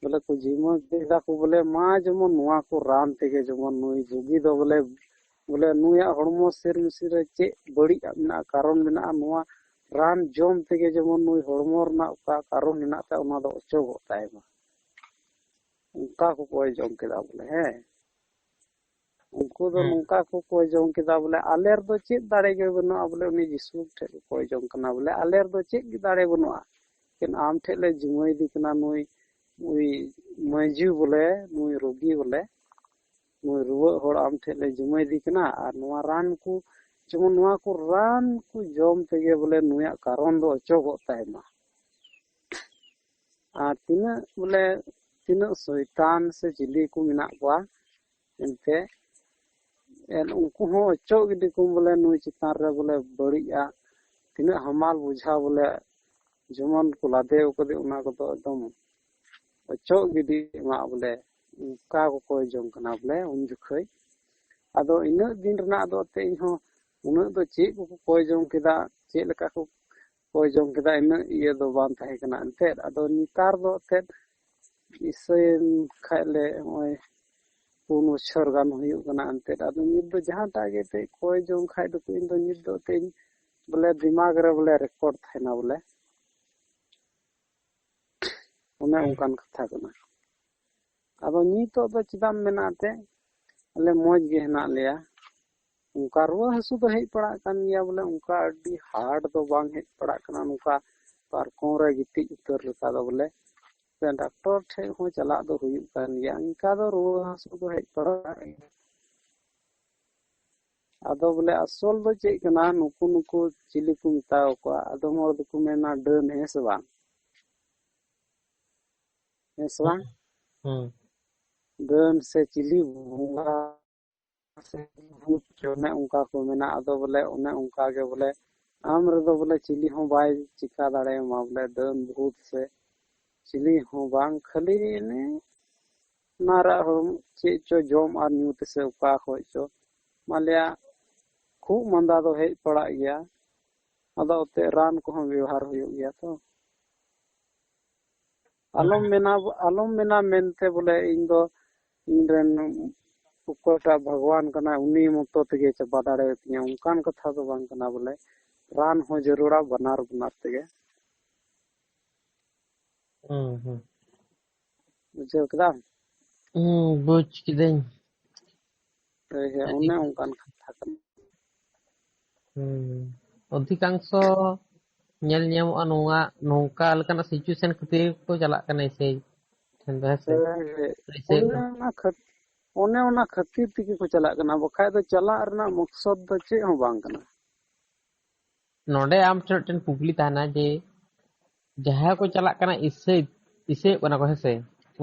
ᱵᱚᱞᱮ ᱠᱚ ᱡᱤᱢᱟᱹ ᱠᱮᱫᱟ ᱠᱚ ᱵᱚᱞᱮ ᱢᱟ ᱡᱮᱢᱚᱱ ᱱᱚᱣᱟ ᱠᱚ ᱨᱟᱱ ᱛᱮᱜᱮ ᱡᱮᱢᱚᱱ ᱱᱩᱭ ᱨᱩᱜী ᱫᱚ ᱵᱚᱞᱮ ᱱᱩᱭᱟᱜ ᱦᱚᱲᱢᱚ ᱥᱮᱨ ᱢᱤᱥᱤᱨ ᱨᱮ ᱪᱮᱫ ᱵᱟᱹᱲᱤᱡ ᱢᱮᱱᱟᱜᱼᱟ ᱠᱟᱨᱚᱱ ᱢᱮᱱᱟᱜᱼᱟ ᱱᱚᱣᱟ ᱨᱟᱱ ᱡᱚᱢ ᱛᱮᱜᱮ ᱡᱮᱢᱚᱱ ᱱᱩᱭ ᱦᱚᱲᱢᱚ ᱨᱮᱱᱟᱜ ᱚᱠᱟ ᱠᱟᱨᱚᱱ ᱢᱮᱱᱟᱜ ᱛᱟᱭ ᱚᱱᱟ ᱫᱚ ᱚᱪᱚᱜᱚᱜ ᱛᱟᱭ ᱢᱟ ᱚᱱᱠᱟ ᱠᱚ ᱠᱚᱭ ᱡᱚᱢ ᱠᱮᱫᱟ ᱵᱚᱞᱮ ᱦᱮᱸ ᱩᱱᱠᱩ ᱫᱚ ᱱᱚᱝᱠᱟ ᱠᱚ ᱠᱚᱭ ᱡᱚᱝ ᱠᱮᱫᱟ ᱵᱚᱞᱮ ᱟᱞᱮ ᱨᱮᱫᱚ ᱪᱮᱫ ᱫᱟᱲᱮ ᱜᱮ ᱵᱟᱹᱱᱩᱜᱼᱟ ᱵᱚᱞᱮ ᱩᱱᱤ ᱡᱤᱥᱩ ᱴᱷᱮᱡ ᱠᱚ ᱠᱚᱭ ᱡᱚᱝ ᱠᱟᱱᱟ ᱵᱚᱞᱮ ᱟᱞᱮ ᱨᱮᱫᱚ ᱪᱮᱫ ᱜᱮ ᱫᱟᱲᱮ ᱵᱟᱹᱱᱩᱜᱼᱟ ᱟᱢ ᱴᱷᱮᱡ ᱞᱮ ᱡᱤᱢᱟᱹᱭᱫᱮ ᱠᱟᱱᱟ ᱱᱩᱭ ᱢᱟᱹᱭᱡᱩ ᱵᱚᱞᱮ ᱱᱩᱭ ᱨᱩᱜী ᱵᱚᱞᱮ ᱱᱩᱭ ᱨᱩᱣᱟᱹᱜ ᱦᱚᱲ ᱟᱢ ᱴᱷᱮᱡ ᱞᱮ ᱡᱤᱢᱟᱹᱭᱫᱮ ᱠᱟᱱᱟ ᱟᱨ ᱱᱚᱣᱟ ᱨᱟᱱ ᱠᱚ ᱡᱮᱢᱚᱱ ᱱᱚᱣᱟ ᱠᱚ ᱨᱟᱱ ᱠᱚ ᱡᱚᱢ ᱛᱮᱜᱮ ᱵᱚᱞᱮ ᱱᱩᱭᱟᱜ ᱠᱟᱨᱚᱱ ᱫᱚ ᱚᱪᱚᱜᱚᱜ ᱛᱟᱭ ᱢᱟ ᱟᱨ ᱛᱤᱱᱟᱹᱜ ᱥᱚᱭᱛᱟᱱ ᱥᱮ ᱪᱤᱞᱤ ᱠᱚ ᱢᱮᱱᱟᱜ ᱠᱚᱣᱟ ᱮᱱᱛᱮ ᱩᱱᱠᱩ ᱦᱚᱸ ᱚᱪᱚᱜ ᱜᱤᱰᱤ ᱠᱚᱢ ᱵᱚᱞᱮ ᱱᱩᱭ ᱪᱮᱛᱟᱱ ᱨᱮ ᱵᱚᱞᱮ ᱵᱟᱹᱲᱤᱡᱼᱟᱜ ᱛᱤᱱᱟᱹᱜ ᱦᱟᱢᱟᱞ ᱵᱩᱡᱷᱟᱹᱣ ᱵᱚᱞᱮ ᱡᱮᱢᱚᱱ ᱠᱚ ᱞᱟᱫᱮ ᱠᱟᱫᱮ ᱚᱱᱟ ᱠᱚᱫᱚ ᱮᱠᱫᱚᱢ ᱚᱪᱚᱜ ᱜᱤᱰᱤ ᱮᱢᱟᱜ ᱵᱚᱞᱮ ᱚᱱᱠᱟ ᱠᱚ ᱠᱚᱭ ᱡᱚᱝ ᱠᱟᱱᱟ ᱵᱚᱞᱮ ᱩᱱ ᱡᱚᱠᱷᱚᱡ ᱟᱫᱚ ᱤᱱᱟᱹᱜ ᱫᱤᱱ ᱨᱮᱱᱟᱜ ᱫᱚ ᱮᱱᱛᱮ ᱤᱧᱦᱚᱸ ᱩᱱᱟᱹᱜ ᱫᱚ ᱪᱮᱫ ᱠᱚᱠᱚ ᱠᱚᱭ ᱡᱚᱝ ᱠᱮᱫᱟ ᱪᱮᱫ ᱞᱮᱠᱟ ᱠᱚ ᱠᱚᱭ ᱡᱚᱝ ᱠᱮᱫᱟ ᱤᱱᱟᱹᱜ ᱤᱭᱟᱹ ᱫᱚ ᱵᱟᱝ ᱛᱟᱦᱮᱸ ᱠᱟᱱᱟ ᱮᱱᱛᱮᱫ ᱟᱫᱚ ᱱᱮᱛᱟᱨ ᱫᱚ ᱮᱱᱛᱮᱫ ᱤᱥᱟᱹᱭᱮᱱ ᱠᱷᱟᱡ ᱞᱮ ᱱᱚᱜᱼᱚᱭ 4 ᱵᱚᱪᱷᱚᱨ ᱜᱟᱱ ᱦᱩᱭᱩᱜ ᱠᱟᱱᱟ ᱮᱱᱛᱮᱫ ᱟᱫᱚ ᱱᱤᱛ ᱫᱚ ᱡᱟᱦᱟᱸᱴᱟᱜ ᱜᱮ ᱮᱱᱛᱮᱫ ᱠᱚᱭ ᱡᱚᱝ ᱠᱷᱟᱡ ᱫᱚᱠᱚ ᱤᱧ ᱫᱚ ᱱᱤᱛ ᱫᱚ ᱮᱱᱛᱮᱫ ᱵᱚᱞᱮ ᱫᱤᱢᱟᱜᱽ ᱨᱮ ᱵᱚᱞᱮ ᱨᱮᱠᱚᱨᱰ ᱛᱟᱦᱮᱱᱟ ᱵᱚᱞᱮ ᱚᱱᱮ ᱚᱱᱠᱟᱱ ᱠᱟᱛᱷᱟ ᱠᱟᱱᱟ ᱟᱫᱚ ᱱᱤᱛᱚᱜ ᱫᱚ ᱪᱮᱫᱟᱜ ᱢᱮᱱᱟᱜ ᱛᱮ ᱟᱞᱮ ᱢᱚᱸᱡᱽ ᱜᱮ ᱦᱮᱱᱟᱜ ᱞᱮᱭᱟ ᱚᱱᱠᱟ ᱨᱩᱣᱟᱹ ᱦᱟᱹᱥᱩ ᱫᱚ ᱦᱮᱡ ᱵᱟᱲᱟᱜ ᱠᱟᱱ ᱜᱮᱭᱟ ᱵᱚᱞᱮ ᱚᱱᱠᱟ ᱟᱹᱰᱤ ᱦᱟᱨᱰ ᱫᱚ ᱵᱟᱝ ᱦᱮᱡ ᱵᱟᱲᱟᱜ ᱠᱟᱱᱟ ᱱᱚᱝᱠᱟ ᱯᱟᱨᱠᱚᱢ ᱨᱮ ᱜᱤᱛᱤᱡ ᱩᱛᱟᱹᱨ ᱞᱮᱠᱟ ᱫᱚ ᱵᱚᱞᱮ ᱰᱟᱠᱛᱚᱨ ᱴᱷᱮᱡ ᱦᱚᱸ ᱪᱟᱞᱟᱜ ᱫᱚ ᱦᱩᱭᱩᱜ ᱠᱟᱱ ᱜᱮᱭᱟ ᱤᱱᱠᱟ ᱫᱚ ᱨᱩᱣᱟᱹ ᱦᱟᱹᱥᱩ ᱫᱚ ᱦᱮᱡ ᱵᱟᱲᱟᱜ ᱟᱫᱚ ᱵᱚᱞᱮ ᱟᱥᱚᱞ ᱫᱚ ᱪᱮᱫ ᱠᱟᱱᱟ ᱱᱩᱠᱩ ᱪᱤᱞᱤ ᱠᱚ ᱢᱮᱛᱟᱣ ᱠᱚᱣᱟ ᱟᱫᱚᱢ ᱦᱚᱲ ᱫᱚᱠᱚ ᱢᱮᱱᱟ ᱰᱟᱹᱱ ᱦᱮᱸ ᱥᱮ ᱵᱟᱝ ᱦᱮᱸ ᱥᱮ ᱵᱟᱝ ᱰᱟᱹᱱ ᱥᱮ ᱪᱤᱞᱤ ᱵᱚᱸᱜᱟ ᱥᱮ ᱵᱷᱩᱛ ᱚᱱᱮ ᱚᱱᱠᱟ ᱠᱚ ᱢᱮᱱᱟ ᱟᱫᱚ ᱵᱚᱞᱮ ᱚᱱᱮ ᱚᱱᱠᱟ ᱜᱮ ᱵᱚᱞᱮ ᱟᱢ ᱨᱮᱫᱚ ᱵᱚᱞᱮ ᱪᱤᱞᱤ ᱦᱚᱸ ᱵᱟᱭ ᱪᱤᱠᱟ ᱫᱟᱲᱮᱭᱟᱢᱟ ᱵᱚᱞᱮ ᱰᱟᱹᱱ ᱵᱷᱩᱛ ᱥᱮ ᱪᱤᱞᱤ ᱦᱚᱸ ᱵᱟᱝ ᱠᱷᱟᱹᱞᱤ ᱮᱱᱮ ᱚᱱᱟᱨᱟᱜ ᱦᱚᱲᱢᱚ ᱪᱮᱫ ᱪᱚ ᱡᱚᱢ ᱟᱨ ᱧᱩ ᱛᱮᱥᱮ ᱚᱠᱟ ᱠᱷᱚᱡ ᱪᱚ ᱢᱟᱱᱞᱤᱭᱟ ᱠᱷᱩᱜ ᱢᱟᱸᱫᱟ ᱫᱚ ᱦᱮᱡ ᱵᱟᱲᱟᱜ ᱜᱮᱭᱟ ᱟᱫᱚ ᱮᱱᱛᱮᱫ ᱨᱟᱱ ᱠᱚᱦᱚᱸ ᱵᱮᱵᱚᱦᱟᱨ ᱦᱩᱭᱩᱜ ᱜᱮᱭᱟ ᱛᱚ ᱟᱞᱚᱢ ᱢᱮᱱᱟ ᱢᱮᱱᱛᱮ ᱵᱚᱞᱮ ᱤᱧ ᱨᱮᱱ ᱚᱠᱚᱭᱴᱟᱜ ᱵᱷᱟᱜᱽᱣᱟᱱ ᱠᱟᱱᱟᱭ ᱩᱱᱤ ᱢᱚᱛᱚ ᱛᱮᱜᱮ ᱪᱟᱵᱟ ᱫᱟᱲᱮᱭᱟᱛᱤᱧᱟ ᱚᱱᱠᱟᱱ ᱠᱟᱛᱷᱟ ᱫᱚ ᱵᱟᱝ ᱠᱟᱱᱟ ᱵᱚᱞᱮ ᱨᱟᱱ ᱦᱚᱸ ᱡᱟᱹᱨᱩᱲᱟ ᱵᱟᱱᱟᱨ ᱛᱮᱜᱮ ᱵᱩᱡᱷᱟᱹᱣ ᱠᱮᱫᱟᱢ ᱵᱩᱡᱽ ᱠᱤᱫᱟᱹᱧ ᱚᱱᱮ ᱚᱱᱠᱟᱱ ᱠᱟᱛᱷᱟ ᱠᱟᱱᱟ ᱚᱫᱷᱤᱠᱟᱝᱥᱚ ᱧᱮᱞ ᱧᱟᱢᱚᱜᱼᱟ ᱱᱚᱝᱠᱟ ᱞᱮᱠᱟᱱᱟᱜ ᱥᱤᱪᱩᱭᱮᱥᱚᱱ ᱠᱷᱟᱹᱛᱤᱨ ᱜᱮᱠᱚ ᱪᱟᱞᱟᱜ ᱠᱟᱱᱟ ᱤᱥᱟᱹᱭ ᱴᱷᱮᱱ ᱫᱚ ᱦᱮᱸᱥᱮ ᱚᱱᱮ ᱚᱱᱟ ᱠᱷᱟᱹᱛᱤᱨ ᱛᱮᱜᱮ ᱠᱚ ᱪᱟᱞᱟᱜ ᱠᱟᱱᱟ ᱵᱟᱠᱷᱟᱡ ᱫᱚ ᱪᱟᱞᱟᱜ ᱨᱮᱱᱟᱜ ᱢᱚᱠᱥᱚᱫ ᱫᱚ ᱪᱮᱫ ᱦᱚᱸ ᱵᱟᱝ ᱠᱟᱱᱟ ᱱᱚᱰᱮ ᱟᱢ ᱴᱷᱮᱱ ᱢᱤᱫᱴᱮᱱ ᱠᱩᱠᱞᱤ ᱛᱟᱦᱮᱱᱟ ᱡᱮ ᱡᱟᱦᱟᱸᱭ ᱠᱚ ᱪᱟᱞᱟᱜ ᱠᱟᱱᱟ ᱤᱥᱟᱹᱭᱚᱜ ᱠᱟᱱᱟ ᱠᱚ ᱦᱮᱸᱥᱮ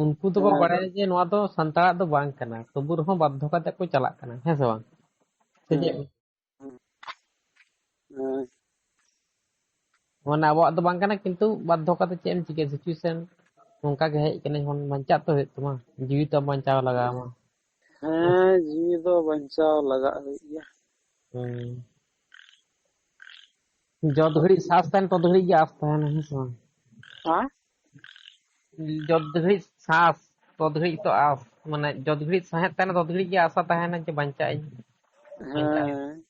ᱩᱱᱠᱩ ᱫᱚᱠᱚ ᱵᱟᱲᱟᱭᱟ ᱡᱮ ᱱᱚᱣᱟ ᱫᱚ ᱥᱟᱱᱛᱟᱲᱟᱜ ᱫᱚ ᱵᱟᱝ ᱠᱟᱱᱟ ᱛᱚᱵᱩ ᱨᱮᱦᱚᱸ ᱵᱟᱫᱽᱫᱷᱚ ᱠᱟᱛᱮ ᱠᱚ ᱪᱟᱞᱟᱜ ᱠᱟᱱᱟ ᱦᱮᱸ ᱥᱮ ᱵᱟᱝ ᱥᱮ ᱪᱮᱫ ᱢᱟᱱᱮ ᱟᱵᱚᱣᱟᱜ ᱫᱚ ᱵᱟᱝ ᱠᱟᱱᱟ ᱠᱤᱱᱛᱩ ᱵᱟᱫᱽᱫᱷᱚ ᱠᱟᱛᱮ ᱪᱮᱫ ᱮᱢ ᱪᱤᱠᱟᱹᱭᱟ ᱥᱤᱪᱩᱭᱮᱥᱚᱱ ᱱᱚᱝᱠᱟ ᱜᱮ ᱦᱮᱡ ᱟᱠᱟᱱᱟ ᱡᱚᱠᱷᱚᱱ ᱵᱟᱧᱪᱟᱜ ᱛᱚ ᱦᱩᱭᱩᱜ ᱛᱟᱢᱟ ᱡᱤᱣᱤ ᱛᱚ ᱵᱟᱧᱪᱟᱣ ᱞᱟᱜᱟᱣ ᱟᱢᱟ ᱦᱮᱸ ᱡᱤᱣᱤ ᱫᱚ ᱵᱟᱧᱪᱟᱣ ᱞᱟᱜᱟᱜ ᱦᱩᱭᱩᱜ ᱜᱮᱭᱟ ᱡᱚᱛ ᱜᱷᱟᱹᱲᱤᱡ ᱥᱟᱸᱥ ᱛᱟᱦᱮᱱ ᱛᱚᱛ ᱜᱷᱟᱹᱲᱤᱡ ᱜᱮ ᱟᱸᱥ ᱛᱟᱦᱮᱱᱟ ᱦᱮᱸ ᱥᱮ ᱵᱟᱝ ᱡᱚᱛ ᱜᱷᱟᱹᱲᱤᱡ ᱥᱟᱸᱥ ᱛᱚᱛ ᱜᱷᱟᱹᱲᱤᱡ ᱛᱚ ᱟᱸᱥ ᱢᱟᱱᱮ ᱡᱚᱛ ᱜᱷᱟᱹᱲᱤᱡ ᱥᱟᱸᱦᱮᱫ ᱛᱟᱦᱮᱱᱟ ᱛᱚᱛ ᱜᱷᱟᱹᱲᱤᱡ ᱜᱮ ᱟᱥᱟ ᱛᱟᱦᱮᱱᱟ ᱡᱮ ᱵᱟᱧᱪᱟᱜ ᱟᱹᱧ ᱦᱮᱸ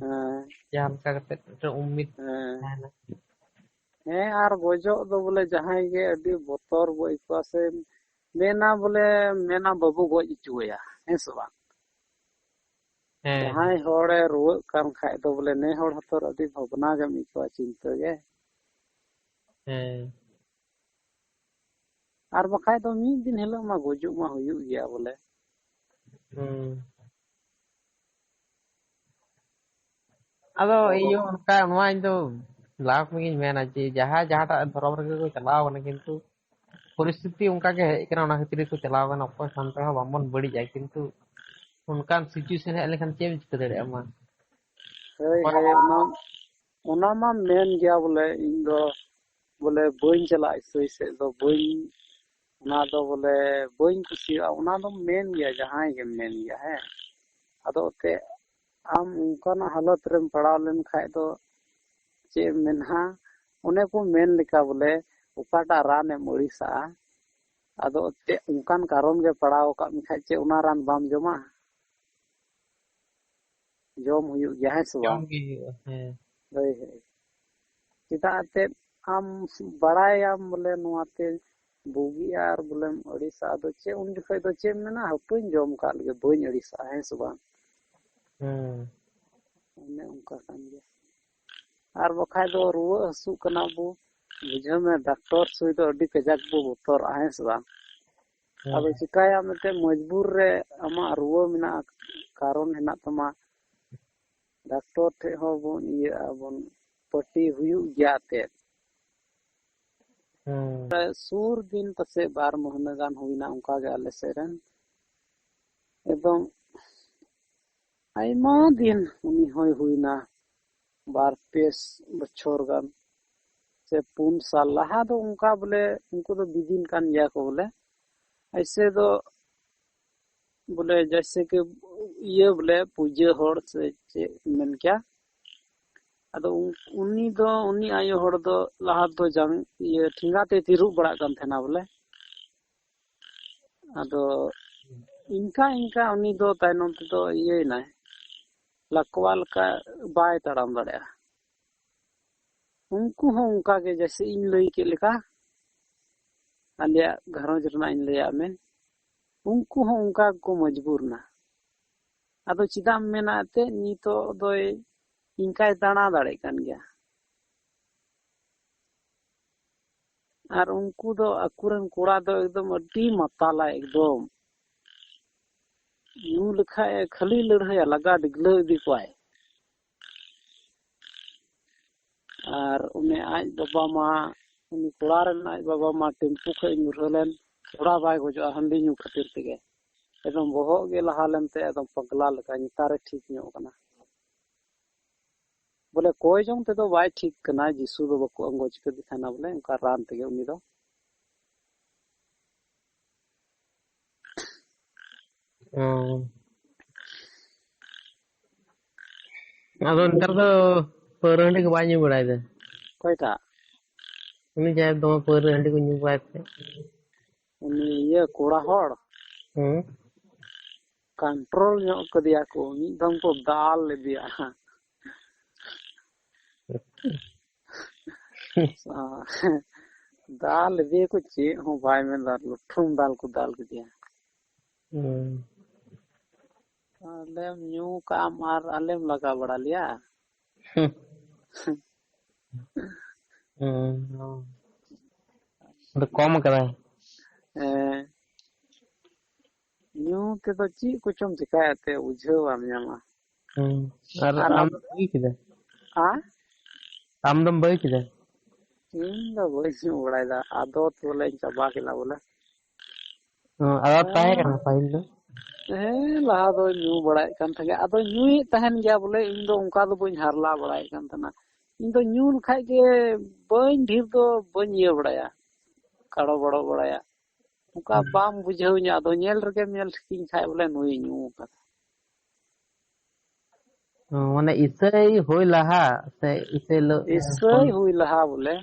ᱦᱮᱸ ᱡᱟᱦᱟᱸ ᱞᱮᱠᱟ ᱠᱟᱛᱮ ᱩᱢᱤᱫ ᱦᱮᱸ ᱛᱟᱦᱮᱱᱟ ᱦᱮᱸ ᱟᱨ ᱜᱚᱡᱚᱜ ᱫᱚ ᱵᱚᱞᱮ ᱡᱟᱦᱟᱸᱭ ᱜᱮ ᱟᱹᱰᱤ ᱵᱚᱛᱚᱨ ᱵᱚ ᱟᱹᱭᱠᱟᱹᱣᱟ ᱥᱮ ᱢᱮᱱᱟ ᱵᱟᱵᱚ ᱜᱚᱡ ᱦᱚᱪᱚᱭᱟ ᱦᱮᱸ ᱥᱮ ᱵᱟᱝ ᱦᱮᱸ ᱡᱟᱦᱟᱸᱭ ᱦᱚᱲᱮ ᱨᱩᱣᱟᱹᱜ ᱠᱟᱱ ᱠᱷᱟᱡ ᱫᱚ ᱵᱚᱞᱮ ᱱᱮ ᱦᱚᱲ ᱦᱚᱛᱚ ᱟᱹᱰᱤ ᱵᱷᱟᱵᱽᱱᱟ ᱜᱮᱢ ᱟᱹᱭᱠᱟᱹᱣᱟ ᱪᱤᱱᱛᱟᱹ ᱜᱮ ᱦᱮᱸ ᱟᱨ ᱵᱟᱠᱷᱟᱡ ᱫᱚ ᱢᱤᱫ ᱫᱤᱱ ᱦᱤᱞᱳᱜ ᱢᱟ ᱜᱩᱡᱩᱜ ᱢᱟ ᱦᱩᱭᱩᱜ ᱜᱮᱭᱟ ᱵᱚᱞᱮ ᱟᱫᱚ ᱤᱧ ᱚᱱᱠᱟ ᱱᱚᱣᱟ ᱤᱧ ᱫᱚ ᱞᱟᱵᱷ ᱜᱤᱧ ᱢᱮᱱᱟ ᱡᱮ ᱡᱟᱦᱟᱸᱴᱟᱜ ᱫᱷᱚᱨᱚᱢ ᱨᱮᱜᱮ ᱠᱚ ᱪᱟᱞᱟᱣ ᱠᱟᱱᱟ ᱠᱤᱱᱛᱩ ᱯᱚᱨᱤᱥᱛᱷᱤᱛᱤ ᱚᱱᱠᱟ ᱜᱮ ᱦᱮᱡ ᱟᱠᱟᱱᱟ ᱚᱱᱟ ᱠᱷᱟᱹᱛᱤᱨ ᱜᱮᱠᱚ ᱪᱟᱞᱟᱣ ᱠᱟᱱᱟ ᱚᱠᱚᱭ ᱥᱟᱱᱛᱟᱲ ᱦᱚᱸ ᱵᱟᱝᱵᱚᱱ ᱵᱟᱹᱲᱤᱡᱼᱟ ᱠᱤᱱᱛᱩ ᱚᱱᱠᱟᱱ ᱥᱤᱪᱩᱭᱮᱥᱚᱱ ᱦᱮᱡ ᱞᱮᱱᱠᱷᱟᱱ ᱪᱮᱫ ᱮᱢ ᱪᱤᱠᱟᱹ ᱫᱟᱲᱮᱭᱟᱜᱼᱟ ᱢᱟ ᱦᱳᱭ ᱚᱱᱟ ᱢᱟ ᱢᱮᱱ ᱜᱮᱭᱟ ᱵᱚᱞᱮ ᱤᱧ ᱫᱚ बोले बई चला इसोई से दो बई ना दो बोले बई कुसिया उना दो मेन गया जहां के मेन गया है अदो ते आम उनका हालत रेम पड़ाव लेन खाय दो चे मेनहा उन्हें को मेन लिखा बोले उकाटा रान एम उड़ीसा अदो ते उनकान कारण के पड़ाव का मिखा चे उना रान बाम जमा जम हुयु गया है सुबह हई हई चिता ते आम बड़ायाम बोले नुआते बुगी यार बोले उड़ीसा दो चे उन जखै दो चे मेना हपुन जम का लगे बई उड़ीसा है सुबह ने उनका कान गया आर बखाय दो रुवा हसु कना बु बुझे में डॉक्टर सुई दो अडी कजाक बु बोतर आहे सुबह अब चिकाया मते मजबूर रे अमा रुवा मिना कारण हेना तमा डॉक्टर थे हो बन ये अबन पट्टी हुयु गयाते सूर दिन तसे 12 महीना गान हुईना उनका के आले सेरन एकदम आइमा दिन उनी होय हुईना 12-5 बछर गान से 4 साल लहा दो उनका बोले उनको तो विदिन कान या को बोले ऐसे तो बोले जैसे कि ये बोले पूजे होड़ से मन क्या अदो उन्नी आयो होड़ दो लहा दो जंग ये ठिंगाते तिरु बड़ा कान थेना बोले अदो इनका इनका उन्नी दो ताइनम ते तो ये ना लकवाल का बाय तड़ाम दड़या उनको हो उनका के जैसे इन लई के लेका आलिया घरोज रमा इन लया में उनको हो उनका को मजबूर ना अदो चिदाम मेनाते नीतो दोय इनका दाना दाड़े कान गया और उनको दो अकुरन कोड़ा दो एकदम अड्डी मताला एकदम यू लिखा है खाली लड़ाई लगा डिगलो दी कोय और उन्हें आज बाबा मा उन्हीं कोड़ा रन आज बाबा मा टेम्पू खे नुरलन थोड़ा बाय गोजो हंडी न्यू खातिर तेगे एकदम बहो गे लहालन ते एकदम पगला लगा नितारे ठीक न्यो कना बोले कोई जोंग ते तो बाय ठीक कना जिसु दो बको अंगोज के दिखाना बोले उनका रान तेगे उन्हीं दो अदो नतर दो परहंडी को बाय न्यू बड़ाय दे कोईटा उनी जाय दो परहंडी को न्यू बाय ते उन्हीं ये कोड़ा होड़ कंट्रोल न्यो कदिया को नी दम को दाल ले दिया दाल दे को चे हो भाई में दाल लुठुम दाल को दाल के दिया आलेम न्यू काम आर आलेम लगा बड़ा लिया तो कम करा न्यू ते तो ची कुछम चिकायते उझो आम न्यामा और आम बई किदे आ आम दम बई किदे इन द वॉइस न्यू बड़ा दा आदत बोले चबा केला बोले आदत ताहे करना फाइल दो लहा दो न्यू बड़ा कान थगे अदो न्यू तहन गया बोले इन दो उनका दो बइन हारला बड़ा कान तना इन दो न्यू खाय के बइन ढीर दो बइन ये बड़ाया काड़ो बड़ो बड़ाया उनका बाम बुझाउ nya दो नेल रके नेल किन खाय बोले नुई न्यू का माने इसई होय लहा से इसे लो इसई हुई लहा बोले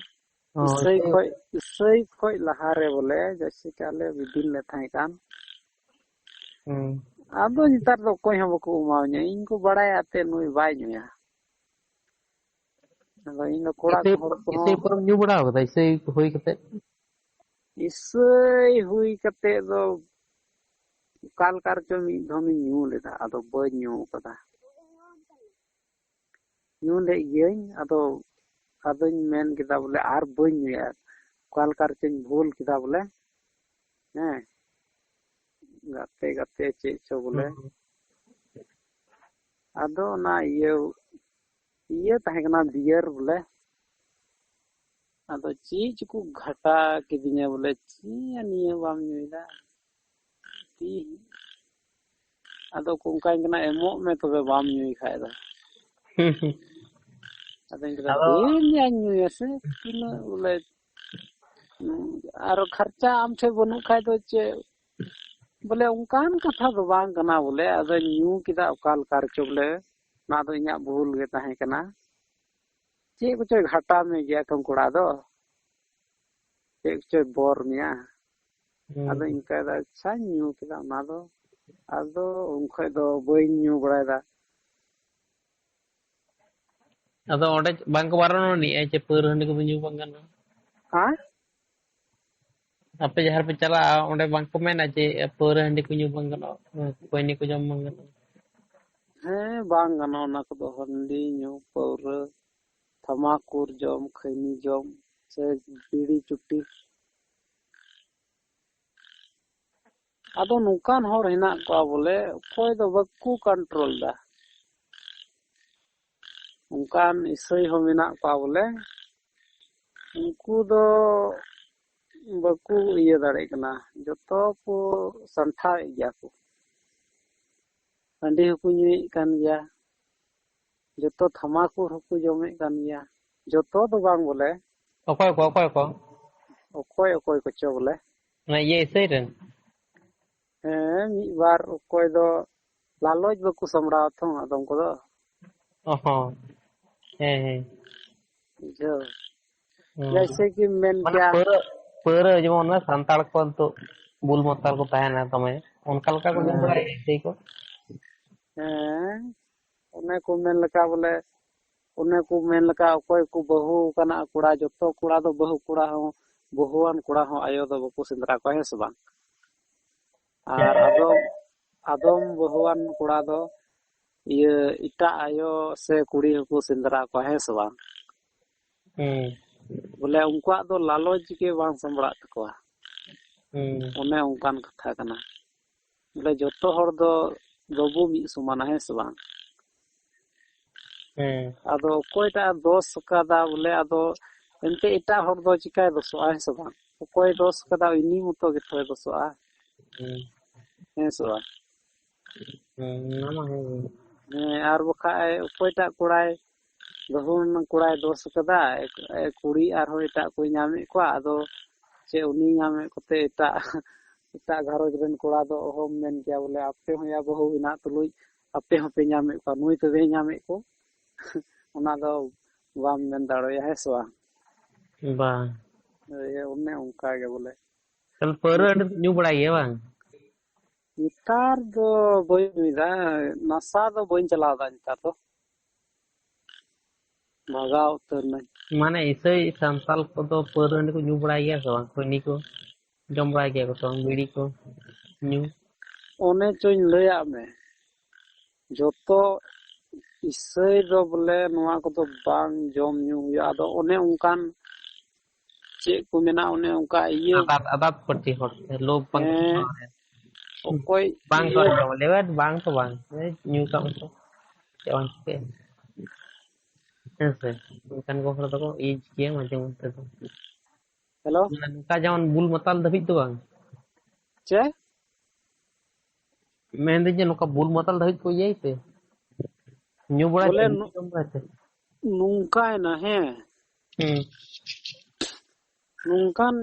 इसई खोय लहा रे बोले जैसे काले विदिन ले थाय कान आदो नितार दो कोई हम को उमावnya इनको बड़ाया ते नुई बाय न्या अगर इन कोड़ा को इसे पर न्यू बड़ा होता इसे होई कते इसई हुई कते दो काल कार चो मी धमी न्यू लेदा आदो ब न्यू कदा न्यू ले येन आदो आदोन मेन किदा बोले आर ब न्यूया काल कार चो भूल किदा बोले हैं गाते गाते चे चो बोले आदो ना ये तहकना बियर बोले आदो चीज को घटा के दिने बोले ची निये बाम न्यूदा ती आदो को उनका इनका एमो में तो बाम न्यूई खायदा आदो इनका दिन या न्यूया से किन बोले ᱟᱨ ᱠᱷᱚᱨᱪᱟ ᱟᱢ ᱴᱷᱮᱱ ᱵᱟᱹᱱᱩᱜ ᱠᱷᱟᱡ ᱫᱚ ᱪᱮᱫ ᱵᱚᱞᱮ ᱚᱱᱠᱟᱱ ᱠᱟᱛᱷᱟ ᱫᱚ ᱵᱟᱝ ᱠᱟᱱᱟ ᱵᱚᱞᱮ ᱟᱫᱚᱧ ᱧᱩ ᱠᱮᱫᱟ ᱚᱠᱟ ᱞᱮᱠᱟ ᱨᱮᱪᱚ ᱵᱚᱞᱮ ᱚᱱᱟ ᱫᱚ ᱤᱧᱟᱹᱜ ᱵᱷᱩᱞ ᱜᱮ ᱛᱟᱦᱮᱸ ᱠᱟᱱᱟ ᱪᱮᱫ ᱠᱚᱪᱚᱭ ᱜᱷᱟᱴᱟ ᱢᱮ ᱜᱮᱭᱟ ᱠᱚ ᱠᱚᱲᱟ ᱫᱚ ᱪᱮᱫ ᱠᱚᱪᱚᱭ ᱵᱚᱨ ᱢᱮᱭᱟ ᱟᱫᱚ ᱤᱱᱠᱟᱹ ᱟᱪᱪᱷᱟᱧ ᱧᱩ ᱠᱮᱫᱟ ᱚᱱᱟ ᱫᱚ ᱟᱫᱚ ᱩᱱ ᱠᱷᱚᱡ ᱫᱚ ᱵᱟᱹᱧ ᱧᱩ ᱵᱟᱲᱟᱭᱮᱫᱟ ᱟᱫᱚ ᱚᱸᱰᱮ ᱵᱟᱝᱠᱚ ᱵᱟᱨᱚᱱ ᱟᱹᱱᱤᱡᱼᱟ ᱡᱮ ᱯᱟᱹᱣᱨᱟᱹ ᱦᱟᱺᱰᱤ ᱠᱚᱫᱚ ᱧᱩ ᱵᱟᱝ ᱜᱟᱱᱚᱜᱼᱟ ᱦᱮᱸ ᱟᱯᱮ ᱡᱟᱦᱟᱸ ᱨᱮᱯᱮ ᱪᱟᱞᱟᱜᱼᱟ ᱚᱸᱰᱮ ᱵᱟᱝᱠᱚ ᱢᱮᱱᱟ ᱡᱮ ᱯᱟᱹᱣᱨᱟᱹ ᱦᱟᱺᱰᱤ ᱠᱚ ᱧᱩ ᱵᱟᱝ ᱜᱟᱱᱚᱜᱼᱟ ᱠᱷᱳᱭᱱᱤ ᱠᱚ ᱡᱚᱢ ᱵᱟᱝ ᱜᱟᱱᱚᱜᱼᱟ ᱦᱮᱸ ᱵᱟᱝ ᱜᱟᱱᱚᱜᱼᱟ ᱚᱱᱟ ᱠᱚᱫᱚ ᱦᱟᱺᱰᱤ ᱧᱩ ᱯᱟᱹᱣᱨᱟᱹ ᱛᱷᱟᱢᱟᱠᱩᱨ ᱡᱚᱢ ᱠᱷᱟᱹᱭᱱᱤ ᱡᱚᱢ ᱥᱮ ᱵᱤᱲᱤ ᱪᱩᱴᱤ ᱟᱫᱚ ᱱᱚᱝᱠᱟᱱ ᱦᱚᱲ ᱦᱮᱱᱟᱜ ᱠᱚᱣᱟ ᱵᱚᱞᱮ ᱚᱠᱚᱭ ᱫᱚ ᱵᱟᱠᱚ ᱠᱚᱱᱴᱨᱳᱞ ᱫᱟ ᱚᱱᱠᱟᱱ ᱤᱥᱟᱹᱭ ᱦᱚᱸ ᱢᱮᱱᱟᱜ ᱠᱚᱣᱟ ᱵᱚᱞᱮ ᱩᱱᱠᱩ ᱫᱚ ᱵᱟᱠᱚ ᱤᱭᱟᱹ ᱫᱟᱲᱮᱭᱟᱜ ᱠᱟᱱᱟ ᱡᱚᱛᱚ ᱠᱚ ᱥᱟᱱᱛᱷᱟᱣᱮᱫ ᱜᱮᱭᱟ ᱠᱚ ᱦᱟᱺᱰᱤ ᱦᱚᱸᱠᱚ ᱧᱩᱭᱮᱫ ᱠᱟᱱ ᱜᱮᱭᱟ ᱡᱚᱛᱚ ᱛᱷᱟᱢᱟᱠᱩᱨ ᱦᱚᱸᱠᱚ ᱡᱚᱢᱮᱫ ᱠᱟᱱ ᱜᱮᱭᱟ ᱡᱚᱛᱚ ᱫᱚ ᱵᱟᱝ ᱵᱚᱞᱮ ᱚᱠᱚᱭ ᱠᱚ ᱚᱠᱚᱭ ᱠᱚᱪᱚ ᱵᱚᱞᱮ ᱚᱱᱟ ᱤᱭᱟᱹ ᱤᱥᱟᱹᱭ ᱨᱮᱱ ᱦᱮᱸ ᱢᱤᱫ ᱵᱟᱨ ᱚᱠᱚᱭ ᱫᱚ ᱞᱟᱞᱚᱪ ᱵᱟᱠᱚ ᱥᱟᱢᱵᱲᱟᱣᱟ ᱛᱚ ᱟᱫᱚᱢ ᱠᱚᱫᱚ ᱚ ᱦᱚᱸ ᱦᱮᱸ ᱵᱩᱡᱷᱟᱹᱣ ᱡᱮᱭᱥᱮ ᱠᱤ ᱢᱮᱱ ᱢᱟᱱᱮ ᱠᱮᱭᱟ ᱯᱟᱹᱣᱨᱟᱹ ᱡᱮᱢᱚᱱ ᱥᱟᱱᱛᱟᱲ ᱠᱚ ᱱᱤᱛᱚᱜ ᱵᱩᱞ ᱢᱟᱛᱟᱞ ᱠᱚ ᱛᱟᱦᱮᱱᱟ ᱫᱚᱢᱮ ᱚᱱᱠᱟ ᱞᱮᱠᱟ ᱠᱚ ᱧᱩ ᱵᱟᱲᱟᱭᱮᱫ ᱤᱥᱟᱹᱭ ᱠᱚ ᱦᱮᱸ ᱚᱱᱮ ᱠᱚ ᱢᱮᱱ ᱞᱮᱠᱟ ᱵᱚᱞᱮ ᱚᱱᱮ ᱠᱚ ᱢᱮᱱ ᱞᱮᱠᱟ ᱚᱠᱚᱭ ᱠᱚ ᱵᱟᱹᱦᱩ ᱠᱟᱱᱟ ᱠᱚᱲᱟ ᱡᱚᱛᱚ ᱠᱚᱲᱟ ᱫᱚ ᱵᱟᱹᱦᱩ ᱠᱚᱲᱟ ᱦᱚᱸ ᱵᱟᱹᱦᱩᱣᱟᱱ ᱠᱚᱲᱟ ᱦᱚᱸ ᱟᱭᱳ ᱫᱚ ᱵᱟᱠᱚ ᱥᱮᱸᱫᱽᱨᱟ ᱠᱚᱣᱟ ᱦᱮᱸ ᱥᱮ ᱵᱟᱝ ᱟᱨ ᱟᱫᱚᱢ ᱵᱟᱹᱦᱩᱣᱟᱱ ᱠᱚᱲᱟ ᱫᱚ ᱤᱭᱟᱹ ᱮᱴᱟᱜ ᱟᱭᱳ ᱥᱮ ᱠᱩᱲᱤ ᱦᱚᱸᱠᱚ ᱥᱮᱸᱫᱽᱨᱟ ᱠᱚᱣᱟ ᱦᱮᱸ ᱥᱮ ᱵᱟᱝ ᱦᱩᱸ ᱵᱚᱞᱮ ᱩᱱᱠᱩᱣᱟᱜ ᱫᱚ ᱞᱟᱞᱚᱪ ᱜᱮ ᱵᱟᱝ ᱥᱟᱢᱵᱲᱟᱜ ᱛᱟᱠᱚᱣᱟ ᱦᱩᱸ ᱚᱱᱮ ᱚᱱᱠᱟᱱ ᱠᱟᱛᱷᱟ ᱠᱟᱱᱟ ᱵᱚᱞᱮ ᱡᱚᱛᱚ ᱦᱚᱲ ᱫᱚ ᱵᱟᱵᱩ ᱢᱤᱫ ᱥᱚᱢᱟᱱᱟ ᱦᱮᱸ ᱥᱮ ᱵᱟᱝ ᱦᱮᱸ ᱟᱫᱚ ᱚᱠᱚᱭᱴᱟᱜ ᱫᱳᱥ ᱟᱠᱟᱫᱟ ᱵᱚᱞᱮ ᱟᱫᱚ ᱮᱱᱛᱮᱫ ᱮᱴᱟᱜ ᱦᱚᱲ ᱫᱚ ᱪᱤᱠᱟᱭ ᱫᱳᱥᱚᱜᱼᱟ ᱦᱮᱸ ᱥᱮ ᱵᱟᱝ ᱚᱠᱚᱭ ᱫᱳᱥ ᱟᱠᱟᱫᱟ ᱩᱱᱤ ᱢᱚᱛᱚ ᱜᱮᱛᱚᱭ ᱫᱳᱥᱚᱜᱼᱟ ᱦᱩᱸ ᱦᱮᱸ ᱥᱮ ᱵᱟᱝ ᱚᱱᱟ ᱢᱟ ᱦᱮᱸ ᱦᱮᱸ ᱟᱨ ᱵᱟᱠᱷᱟᱡ ᱚᱠᱚᱭᱴᱟᱜ ᱠᱚᱲᱟᱭ ᱵᱟᱹᱦᱩᱣᱟᱱ ᱠᱚᱲᱟᱭ ᱫᱳᱥ ᱟᱠᱟᱫᱟ ᱠᱩᱲᱤ ᱟᱨᱦᱚᱸ ᱮᱴᱟᱜ ᱠᱚᱭ ᱧᱟᱢᱮᱫ ᱠᱚᱣᱟ ᱟᱫᱚ ᱪᱮ ᱩᱱᱤ ᱧᱟᱢᱮᱫ ᱠᱚᱛᱮ ᱮᱴᱟᱜ ᱜᱷᱟᱨᱚᱸᱡᱽ ᱨᱮᱱ ᱠᱚᱲᱟ ᱫᱚ ᱚᱦᱚᱢ ᱢᱮᱱ ᱠᱮᱭᱟ ᱵᱚᱞᱮ ᱟᱯᱮ ᱦᱚᱸ ᱭᱟ ᱵᱟᱹᱦᱩ ᱦᱮᱱᱟᱜ ᱛᱩᱞᱩᱡ ᱟᱯᱮ ᱦᱚᱸᱯᱮ ᱧᱟᱢᱮᱫ ᱠᱚᱣᱟ ᱱᱩᱭ ᱛᱚᱵᱮ ᱧᱟᱢᱮᱫ ᱠᱚ ᱚᱱᱟ ᱫᱚ ᱵᱟᱢ ᱢᱮᱱ ᱫᱟᱲᱮᱭᱟᱜᱼᱟ ᱦᱮᱸ ᱥᱮ ᱵᱟᱝ ᱵᱟᱝ ᱚᱱᱮ ᱚᱱᱠᱟ ᱜᱮ ᱵᱚᱞᱮ ᱛᱟᱦᱞᱮ ᱯᱟᱹᱣᱨᱟᱹ ᱦᱟᱺᱰᱤ ᱧᱩ ᱵᱟᱲᱟᱭ ᱜᱮᱭᱟ ᱵᱟᱝ ᱱᱮᱛᱟᱨ ᱫᱚ ᱵᱟᱹᱧ ᱧᱩᱭᱫᱟ ᱱᱟᱥᱟ ᱫᱚ ᱵᱟᱹᱧ ᱪᱟᱞᱟᱣᱫᱟ ᱱᱮᱛᱟᱨ ᱫᱚ ᱵᱷᱟᱜᱟᱣ ᱩᱛᱟᱹᱨ ᱱᱟᱹᱧ ᱢᱟᱱᱮ ᱤᱥᱟᱹᱭ ᱥᱟᱱᱛᱟᱞ ᱠᱚᱫᱚ ᱯᱟᱹᱣᱨᱟᱹ ᱦᱟᱺᱰᱤ ᱠᱚ ᱧᱩ ᱵᱟᱲᱟᱭ ᱜᱮᱭᱟ ᱥᱮ ᱵᱟᱝ ᱠᱷᱚᱭᱱᱤ ᱠᱚ ᱡᱚᱢ ᱵᱟᱲᱟᱭ ᱜᱮᱭᱟ ᱠᱚ ᱥᱮ ᱵᱟᱝ ᱵᱤᱲᱤ ᱠᱚ ᱧᱩ ᱚᱱᱮ ᱪᱚᱧ ᱞᱟᱹᱭᱟᱫ ᱢᱮ ᱡᱚᱛᱚ ᱤᱥᱟᱹᱭ ᱫᱚ ᱵᱚᱞᱮ ᱱᱚᱣᱟ ᱠᱚᱫᱚ ᱵᱟᱝ ᱡᱚᱢ ᱧᱩ ᱦᱩᱭᱩᱜᱼᱟ ᱟᱫᱚ ᱚᱱᱮ ᱚᱱᱠᱟᱱ ᱪᱮᱫ ᱠᱚ ᱢᱮᱱᱟ ᱚᱱᱮ ᱚᱱᱠᱟ ᱤᱭᱟᱹ ᱟᱫᱟत ᱯᱟᱹᱴᱤ ᱦᱚᱲ ᱞᱳᱵ ᱵᱟᱝ ᱦᱮᱸ ᱚᱠᱚᱭ ᱤᱭᱟᱹ ᱵᱟᱝ ᱛᱚ ᱵᱟᱝ ᱧᱩ ᱠᱟᱜ ᱢᱮᱛᱚ ᱪᱮᱫ ᱵᱟᱝ ᱪᱤᱠᱟᱹᱜᱼᱟ ᱦᱮᱸᱥᱮ ᱚᱱᱠᱟᱱ ᱠᱚ ᱦᱚᱲ ᱫᱚᱠᱚ ᱤᱭᱩᱡᱽ ᱜᱮᱭᱟ ᱢᱟᱡᱷᱮ ᱢᱚᱫᱽᱫᱷᱮ ᱫᱚ ᱦᱮᱞᱳ ᱱᱚᱝᱠᱟ ᱡᱮᱢᱚᱱ ᱵᱩᱞ ᱢᱟᱛᱟᱞ ᱫᱷᱟᱹᱵᱤᱡ ᱫᱚ ᱵᱟᱝ ᱪᱮᱫ ᱢᱮᱱᱫᱟᱹᱧ ᱡᱮ ᱱᱚᱝᱠᱟ ᱵᱩᱞ ᱢᱟᱛᱟᱞ ᱫᱷᱟᱹᱵᱤᱡ ᱠᱚ ᱤᱭᱟᱹᱭ ᱛᱮ ᱧᱩ ᱵᱟᱲᱟᱭ ᱛᱮ ᱵᱚᱞᱮ ᱧᱩ ᱡᱚᱢ ᱵᱟᱲᱟᱭ ᱛᱮ ᱱᱚᱝᱠᱟᱭᱱᱟ ᱦᱮᱸ ᱦᱩᱸ ᱱᱚᱝᱠᱟᱱ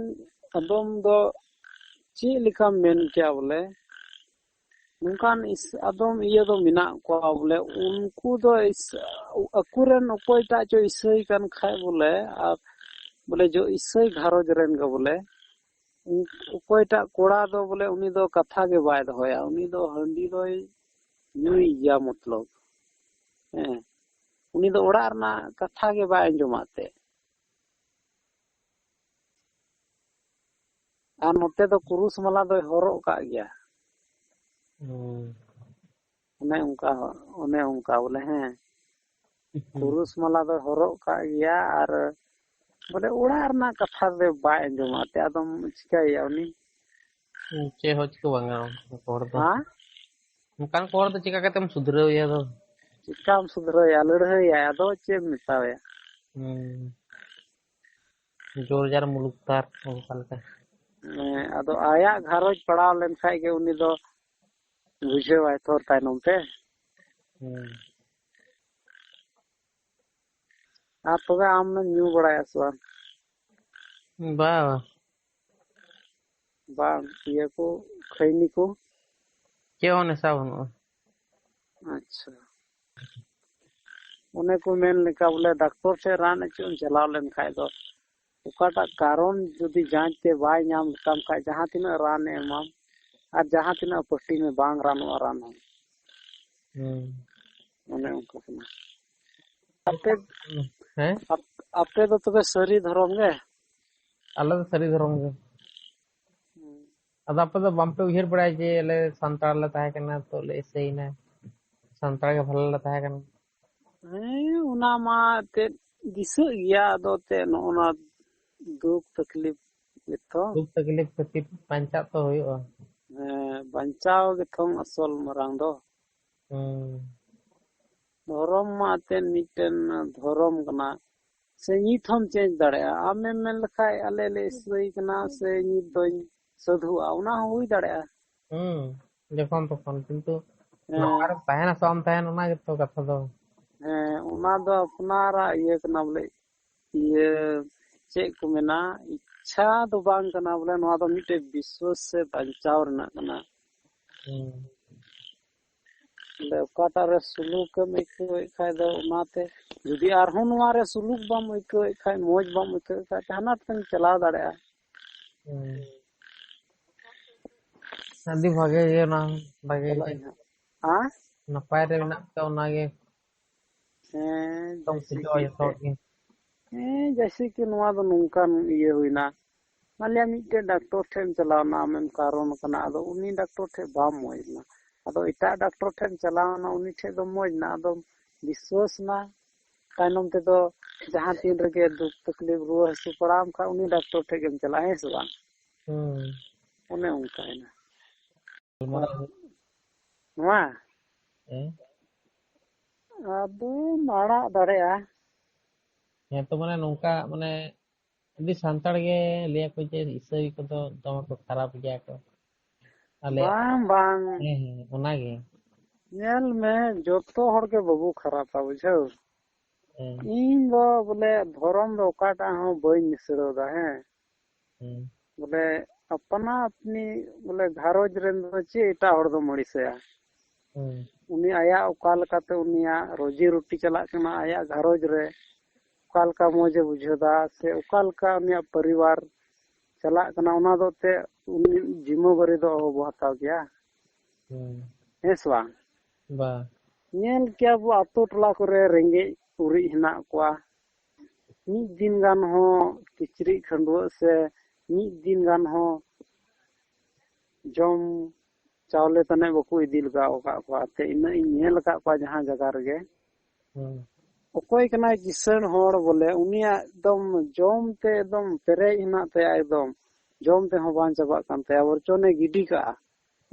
ᱟᱫᱚᱢ ᱫᱚ ᱪᱮᱫ ᱞᱮᱠᱟᱢ ᱢᱮᱱ ᱠᱮᱭᱟ ᱵᱚᱞᱮ ᱱᱚᱝᱠᱟᱱ ᱟᱫᱚᱢ ᱤᱭᱟᱹ ᱫᱚ ᱢᱮᱱᱟᱜ ᱠᱚᱣᱟ ᱵᱚᱞᱮ ᱩᱱᱠᱩ ᱫᱚ ᱟᱠᱚᱨᱮᱱ ᱚᱠᱚᱭᱴᱟᱜ ᱪᱚ ᱤᱥᱟᱹᱭ ᱠᱟᱱ ᱠᱷᱟᱡ ᱵᱚᱞᱮ ᱟᱨ ᱵᱚᱞᱮ ᱤᱥᱟᱹᱭ ᱜᱷᱟᱨᱚᱸᱡᱽ ᱨᱮᱱ ᱜᱮ ᱵᱚᱞᱮ ᱚᱠᱚᱭᱴᱟᱜ ᱠᱚᱲᱟ ᱫᱚ ᱵᱚᱞᱮ ᱩᱱᱤ ᱫᱚ ᱠᱟᱛᱷᱟ ᱜᱮ ᱵᱟᱭ ᱫᱚᱦᱚᱭᱟ ᱩᱱᱤ ᱫᱚ ᱦᱟᱺᱰᱤ ᱫᱚᱭ ᱧᱩᱭ ᱜᱮᱭᱟ ᱢᱚᱛᱞᱚᱵ ᱦᱮᱸ ᱩᱱᱤ ᱫᱚ ᱚᱲᱟᱜ ᱨᱮᱱᱟᱜ ᱠᱟᱛᱷᱟ ᱜᱮ ᱵᱟᱭ ᱟᱸᱡᱚᱢᱟᱜ ᱛᱮ ᱟᱨ ᱱᱚᱛᱮ ᱫᱚ ᱠᱩᱨᱩᱥ ᱢᱟᱞᱟ ᱫᱚᱭ ᱦᱚᱨᱚᱜ ᱠᱟᱜ ᱜᱮᱭᱟ ᱚᱱᱮ ᱚᱱᱠᱟ ᱵᱚᱞᱮ ᱦᱮᱸ ᱠᱩᱨᱩᱥ ᱢᱟᱞᱟ ᱫᱚᱭ ᱦᱚᱨᱚᱜ ᱠᱟᱜ ᱜᱮᱭᱟ ᱟᱨ ᱵᱚᱞᱮ ᱚᱲᱟᱜ ᱨᱮᱱᱟᱜ ᱠᱟᱛᱷᱟ ᱫᱚ ᱵᱟᱭ ᱟᱸᱡᱚᱢᱟ ᱮᱱᱛᱮ ᱟᱫᱚᱢ ᱪᱤᱠᱟᱹᱭᱮᱭᱟ ᱩᱱᱤ ᱪᱮᱫ ᱦᱚᱸ ᱪᱤᱠᱟᱹ ᱵᱟᱝ ᱜᱟᱱᱚᱜᱼᱟ ᱦᱚᱲ ᱫᱚ ᱦᱮᱸ ᱚᱱᱠᱟᱱ ᱦᱚᱲ ᱫᱚ ᱪᱤᱠᱟ ᱠᱟᱛᱮᱢ ᱥᱩᱫᱷᱨᱟᱹᱣ ᱮᱭᱟ ᱫᱚ ᱪᱤᱠᱟᱢ ᱥᱩᱫᱷᱨᱟᱹᱣᱮᱭᱟ ᱞᱟᱹᱲᱦᱟᱹᱭᱟᱭ ᱟᱫᱚ ᱪᱮᱫ ᱮᱢ ᱢᱮᱛᱟᱣᱟᱭᱟ ᱡᱳᱨ ᱡᱟᱨ ᱢᱩᱞᱩᱠ ᱛᱟᱨ ᱚᱱᱠᱟ ᱞᱮᱠᱟ ᱟᱫᱚ ᱟᱭᱟᱜ ᱜᱷᱟᱨᱚᱸᱡᱽ ᱯᱟᱲᱟᱣ ᱞᱮᱱᱠᱷᱟᱡ ᱜᱮ ᱩᱱᱤ ᱫᱚ ᱵᱩᱡᱷᱟᱹᱣᱟᱭ ᱛᱚ ᱛᱟᱭᱱᱚᱢ ᱛᱮ ᱟᱨ ᱛᱚᱵᱮ ᱟᱢᱮᱢ ᱧᱩ ᱵᱟᱲᱟᱭᱟ ᱥᱮ ᱵᱟᱝ ᱵᱟ ᱵᱟᱝ ᱤᱭᱟᱹ ᱠᱚ ᱠᱷᱟᱭᱱᱤ ᱠᱚ? ᱪᱮᱫ ᱦᱚᱸ ᱱᱮᱥᱟ ᱵᱟᱹᱱᱩᱜᱼᱟ᱾ ᱟᱪᱪᱷᱟ, ᱚᱱᱮ ᱠᱚ ᱢᱮᱱ ᱞᱮᱠᱟ ᱵᱚᱞᱮ ᱰᱟᱠᱛᱚᱨ ᱴᱷᱮᱡ ᱨᱟᱱ ᱚᱪᱚᱜ ᱮᱢ ᱪᱟᱞᱟᱣ ᱞᱮᱱᱠᱷᱟᱡ ᱫᱚ ᱚᱠᱟᱴᱟᱜ ᱠᱟᱨᱚᱱ ᱡᱩᱫᱤ ᱡᱟᱸᱪ te ᱵᱟᱭ ᱧᱟᱢ ᱞᱮᱛᱟᱢ ᱠᱷᱟᱡ ᱡᱟᱦᱟᱸ ᱛᱤᱱᱟᱹᱜ ᱨᱟᱱᱮ ᱮᱢᱟᱢ ᱟᱨ ᱡᱟᱦᱟᱸ ᱛᱤᱱᱟᱹᱜ ᱯᱟᱹᱴᱤ ᱢᱮ ᱵᱟᱝ ᱨᱟᱱᱚᱜᱼᱟ ᱨᱟᱱ ᱦᱚᱸ᱾ ᱚᱱᱮ ᱚᱱᱠᱟ ᱠᱟᱱᱟ᱾ ᱟᱯᱮ ᱦᱮᱸ ᱟᱯᱮ ᱫᱚ ᱛᱚᱵᱮ ᱥᱟᱹᱨᱤ ᱫᱷᱚᱨᱚᱢ ᱜᱮ? ᱟᱞᱮ ᱫᱚ ᱥᱟᱹᱨᱤ ᱫᱷᱚᱨᱚᱢ ᱜᱮ᱾ ᱟᱫᱚ ᱟᱯᱮ ᱫᱚ ᱵᱟᱝᱯᱮ ᱩᱭᱦᱟᱹᱨ ᱵᱟᱲᱟᱭᱟ ᱡᱮ ᱟᱞᱮ ᱥᱟᱱᱛᱟᱲ ᱞᱮ ᱛᱟᱦᱮᱸ ᱠᱟᱱᱟ ᱛᱚ ᱞᱮ ᱤᱥᱟᱹᱭᱮᱱᱟ, ᱥᱟᱱᱛᱟᱲ ᱜᱮ ᱵᱷᱟᱞᱮ ᱞᱮ ᱛᱟᱦᱮᱸ ᱠᱟᱱᱟ? ᱦᱮᱸ ᱚᱱᱟ ᱢᱟ ᱮᱱᱛᱮᱫ ᱫᱤᱥᱟᱹᱜ ᱜᱮᱭᱟ, ᱟᱫᱚ ᱮᱱᱛᱮᱫ ᱱᱚᱜᱼᱚ ᱱᱚᱣᱟ ᱫᱩᱠ ᱛᱟᱠᱞᱤᱯ ᱜᱮᱛᱚ᱾ ᱫᱩᱠ ᱛᱟᱠᱞᱤᱯ ᱠᱷᱟᱹᱛᱤᱨ ᱵᱟᱧᱪᱟᱜ ᱛᱚ ᱦᱩᱭᱩᱜᱼᱟ᱾ ᱦᱮᱸ ᱵᱟᱧᱪᱟᱣ ᱜᱮᱛᱚᱝ ᱟᱥᱚᱞ ᱢᱟᱨᱟᱝ ᱫᱚ᱾ ᱫᱷᱚᱨᱚᱢ ᱢᱟ ᱮᱱᱛᱮᱫ ᱢᱤᱫᱴᱮᱱ ᱫᱷᱚᱨᱚᱢ ᱠᱟᱱᱟ, ᱥᱮ ᱱᱤᱛ ᱦᱚᱢ ᱪᱮᱧᱡᱽ ᱫᱟᱲᱮᱭᱟᱜᱼᱟ᱾ ᱟᱢᱮᱢ ᱢᱮᱱ ᱞᱮᱠᱷᱟᱡ ᱟᱞᱮ ᱞᱮ ᱤᱥᱟᱹᱭ ᱠᱟᱱᱟ ᱥᱮ ᱱᱤᱛ ᱫᱚᱧ ᱥᱟᱹᱫᱷᱩᱜᱼᱟ, ᱚᱱᱟ ᱦᱚᱸ ᱦᱩᱭ ᱫᱟᱲᱮᱭᱟᱜᱼᱟ᱾ ᱡᱚᱠᱷᱚᱱ ᱛᱚᱠᱷᱚᱱ ᱠᱤᱱᱛᱩ ᱦᱮᱸ ᱚᱠᱟᱨᱮᱢ ᱛᱟᱦᱮᱱᱟ ᱥᱮ ᱵᱟᱢ ᱛᱟᱦᱮᱱᱟ ᱚᱱᱟ ᱜᱮᱛᱚ ᱠᱟᱛᱷᱟ ᱫᱚ᱾ ᱦᱮᱸ ᱚᱱᱟ ᱫᱚ ᱟᱯᱱᱟᱨᱟᱜ ᱤᱭᱟᱹ ᱠᱟᱱᱟ ᱵᱚᱞᱮ, ᱤᱭᱟᱹ ᱪᱮᱫ ᱠᱚ ᱢᱮᱱᱟ ᱤᱪᱪᱷᱟ ᱫᱚ ᱵᱟᱝ ᱠᱟᱱᱟ ᱵᱚᱞᱮ, ᱱᱚᱣᱟ ᱫᱚ ᱢᱤᱫᱴᱮᱡ ᱵᱤᱥᱣᱟᱹᱥ ᱥᱮ ᱵᱟᱧᱪᱟᱣ ᱨᱮᱱᱟᱜ ᱠᱟᱱᱟ᱾ ᱵᱚᱞᱮ ᱚᱠᱟᱴᱟᱜ ᱨᱮ ᱥᱩᱞᱩᱠᱮᱢ ᱟᱹᱭᱠᱟᱹᱣᱮᱫ ᱠᱷᱟᱡ ᱫᱚ ᱚᱱᱟᱛᱮ, ᱡᱩᱫᱤ ᱟᱨᱦᱚᱸ ᱱᱚᱣᱟ ᱨᱮ ᱥᱩᱞᱩᱠ ᱵᱟᱢ ᱟᱹᱭᱠᱟᱹᱣᱮᱫ ᱠᱷᱟᱡ, ᱢᱚᱸᱡᱽ ᱵᱟᱢ ᱟᱹᱭᱠᱟᱹᱣᱮᱫ ᱠᱷᱟᱡ, ᱡᱟᱦᱟᱱᱟᱜ ᱛᱮᱢ ᱪᱟᱞᱟᱣ ᱫᱟᱲᱮᱭᱟᱜᱼᱟ᱾ ᱟᱹᱰᱤ ᱵᱷᱟᱜᱮ ᱜᱮ ᱚᱱᱟ ᱵᱷᱟᱜᱮ ᱪᱟᱞᱟᱜ ᱜᱮ ᱟᱹᱧ ᱦᱟᱸᱜ᱾ ᱱᱟᱯᱟᱭ ᱨᱮ ᱢᱮᱱᱟᱜ ᱯᱮᱭᱟ ᱚᱱᱟᱜᱮ ᱦᱮᱸ ᱛᱚᱢ ᱡᱮᱭᱥᱮ ᱠᱷᱚᱡᱚᱜᱼᱟ ᱠᱤ ᱡᱚᱛᱚ ᱮᱱᱛᱮᱫ, ᱦᱚᱲ ᱜᱮ᱾ ᱦᱮᱸ ᱡᱮᱭᱥᱮ ᱠᱤ ᱱᱚᱣᱟ ᱫᱚ ᱱᱚᱝᱠᱟᱱ ᱤᱭᱟᱹ ᱦᱩᱭᱱᱟ, ᱢᱟᱱᱞᱤᱭᱟ ᱢᱤᱫᱴᱮᱡ ᱰᱟᱠᱛᱚᱨ ᱴᱷᱮᱡ ᱮᱢ ᱪᱟᱞᱟᱣᱱᱟ, ᱟᱢᱮᱢ ᱠᱟᱨᱚᱱ ᱠᱟᱱᱟ, ᱟᱫᱚ ᱩᱱᱤ ᱰᱟᱠᱛᱚᱨ ᱴᱷᱮᱡ ᱵᱟᱢ ᱢᱚᱸᱡᱽ ᱮᱱᱟ, ᱟᱫᱚ ᱮᱴᱟᱜ ᱰᱟᱠᱛᱚᱨ ᱴᱷᱮᱡ ᱮᱢ ᱪᱟᱞᱟᱣᱱᱟ, ᱩᱱᱤ ᱴᱷᱮᱡ ᱫᱚ ᱢᱚᱸᱡᱽ ᱮᱱᱟ, ᱟᱫᱚᱢ ᱵᱤᱥᱣᱟᱹᱥ ᱮᱱᱟ, ᱛᱟᱭᱱᱚᱢ ᱛᱮᱫᱚ ᱡᱟᱦᱟᱸ ᱛᱤᱱ ᱨᱮᱜᱮ ᱫᱩᱠ ᱛᱟᱠᱞᱤᱯ ᱨᱩᱣᱟᱹ ᱦᱟᱹᱥᱩ ᱯᱟᱲᱟᱣᱟᱢ ᱠᱷᱟᱡ ᱩᱱᱤ ᱰᱟᱠᱛᱚᱨ ᱴᱷᱮᱡ ᱜᱮᱢ ᱪᱟᱞᱟᱜᱼᱟ, ᱦᱮᱸ ᱥᱮ ᱵᱟᱝ? ᱚᱱᱮ ᱚᱱᱠᱟᱭᱱᱟ᱾ ᱱᱚᱣᱟ ᱟᱫᱚᱢ ᱟᱲᱟᱜ ᱫᱟᱲᱮᱭᱟᱜᱼᱟ᱾ ᱦᱮᱸ ᱛᱚ ᱢᱟᱱᱮ ᱱᱚᱝᱠᱟ ᱢᱟᱱᱮ ᱟᱹᱰᱤ ᱥᱟᱱᱛᱟᱲ ᱜᱮ ᱞᱟᱹᱭᱟᱠᱚ ᱡᱮ ᱤᱥᱟᱹᱤ ᱠᱚᱫᱚ ᱫᱚᱢᱮ ᱠᱚ ᱠᱷᱟᱨᱟᱯ ᱜᱮᱭᱟ ᱠᱚ᱾ ᱟᱞᱮᱭᱟᱜ ᱵᱟᱝ ᱵᱟᱝ, ᱦᱮᱸ ᱚᱱᱟᱜᱮ ᱧᱮᱞ ᱢᱮ ᱡᱚᱛᱚ ᱦᱚᱲᱜᱮ ᱵᱟᱵᱚ ᱠᱷᱟᱨᱟᱯᱟ ᱵᱩᱡᱷᱟᱹᱣ᱾ ᱦᱮᱸ ᱤᱧ ᱫᱚ ᱵᱚᱞᱮ ᱫᱷᱚᱨᱚᱢ ᱫᱚ ᱚᱠᱟᱴᱟᱜ ᱦᱚᱸ ᱵᱟᱹᱧ ᱢᱤᱥᱲᱟᱹᱣ ᱫᱟ ᱦᱮᱸ, ᱵᱚᱞᱮ ᱟᱯᱱᱟ ᱟᱯᱱᱤ ᱵᱚᱞᱮ ᱜᱷᱟᱨᱚᱸᱡᱽ ᱨᱮᱱ ᱫᱚ ᱪᱮᱫ ᱮᱴᱟᱜ ᱦᱚᱲ ᱫᱚᱢ ᱟᱹᱲᱤᱥᱟᱭᱟ᱾ ᱩᱱᱤ ᱟᱭᱟᱜ ᱚᱠᱟ ᱞᱮᱠᱟᱛᱮ ᱩᱱᱤᱭᱟᱜ ᱨᱳᱡᱤ ᱨᱩᱴᱤ ᱪᱟᱞᱟᱜ ᱠᱟᱱᱟ ᱟᱭᱟᱜ ᱜᱷᱟᱨᱚᱸᱡᱽ ᱨᱮ, ᱚᱠᱟ ᱞᱮᱠᱟ ᱢᱚᱸᱡᱽ ᱮ ᱵᱩᱡᱷᱟᱹᱣ ᱫᱟ ᱥᱮ ᱚᱠᱟ ᱞᱮᱠᱟ ᱩᱱᱤᱭᱟᱜ ᱯᱚᱨᱤᱵᱟᱨ ᱪᱟᱞᱟᱜ ᱠᱟᱱᱟ, ᱚᱱᱟ ᱫᱚ ᱮᱱᱛᱮᱫ ᱩᱱᱤ ᱡᱤᱢᱟᱹ ᱵᱟᱨᱤ ᱫᱚ ᱚᱦᱚ ᱵᱚ ᱦᱟᱛᱟᱣ ᱠᱮᱭᱟ᱾ ᱦᱮᱸ ᱥᱮ ᱵᱟᱝ? ᱵᱟ ᱧᱮᱞ ᱠᱮᱭᱟᱵᱚ ᱟᱛᱳ ᱴᱚᱞᱟ ᱠᱚᱨᱮ ᱨᱮᱸᱜᱮᱡ ᱚᱨᱤᱡ ᱦᱮᱱᱟᱜ ᱠᱚᱣᱟ, ᱢᱤᱫ ᱫᱤᱱ ᱜᱟᱱ ᱦᱚᱸ ᱠᱤᱪᱨᱤᱡ ᱠᱷᱟᱺᱰᱩᱣᱟᱹᱜ ᱥᱮ ᱢᱤᱫ ᱫᱤᱱ ᱜᱟᱱ ᱦᱚᱸ ᱡᱚᱢ ᱪᱟᱣᱞᱮ ᱛᱟᱱᱮᱡ ᱵᱟᱠᱚ ᱤᱫᱤ ᱞᱮᱜᱟᱣ ᱟᱠᱟᱫ ᱠᱚᱣᱟ, ᱮᱱᱛᱮ ᱤᱱᱟᱹᱜ ᱤᱧ ᱧᱮᱞ ᱟᱠᱟᱫ ᱠᱚᱣᱟ ᱡᱟᱦᱟᱸ ᱡᱟᱭᱜᱟ ᱨᱮᱜᱮ᱾ ᱚᱠᱚᱭ ᱠᱟᱱᱟᱭ ᱠᱤᱥᱟᱹᱬ ᱦᱚᱲ ᱵᱚᱞᱮ ᱩᱱᱤᱭᱟᱜ ᱮᱠᱫᱚᱢ ᱡᱚᱢ ᱛᱮ ᱮᱠᱫᱚᱢ ᱯᱮᱨᱮᱡ ᱦᱮᱱᱟᱜ ᱛᱟᱭᱟ, ᱮᱠᱫᱚm ᱡᱚᱢ ᱛᱮᱦᱚᱸ ᱵᱟᱝ ᱪᱟᱵᱟᱜ ᱠᱟᱱ ᱛᱟᱭᱟ, ᱵᱚᱨᱪᱚᱱᱮ ᱜᱤᱰᱤ ᱠᱟᱜᱼᱟ,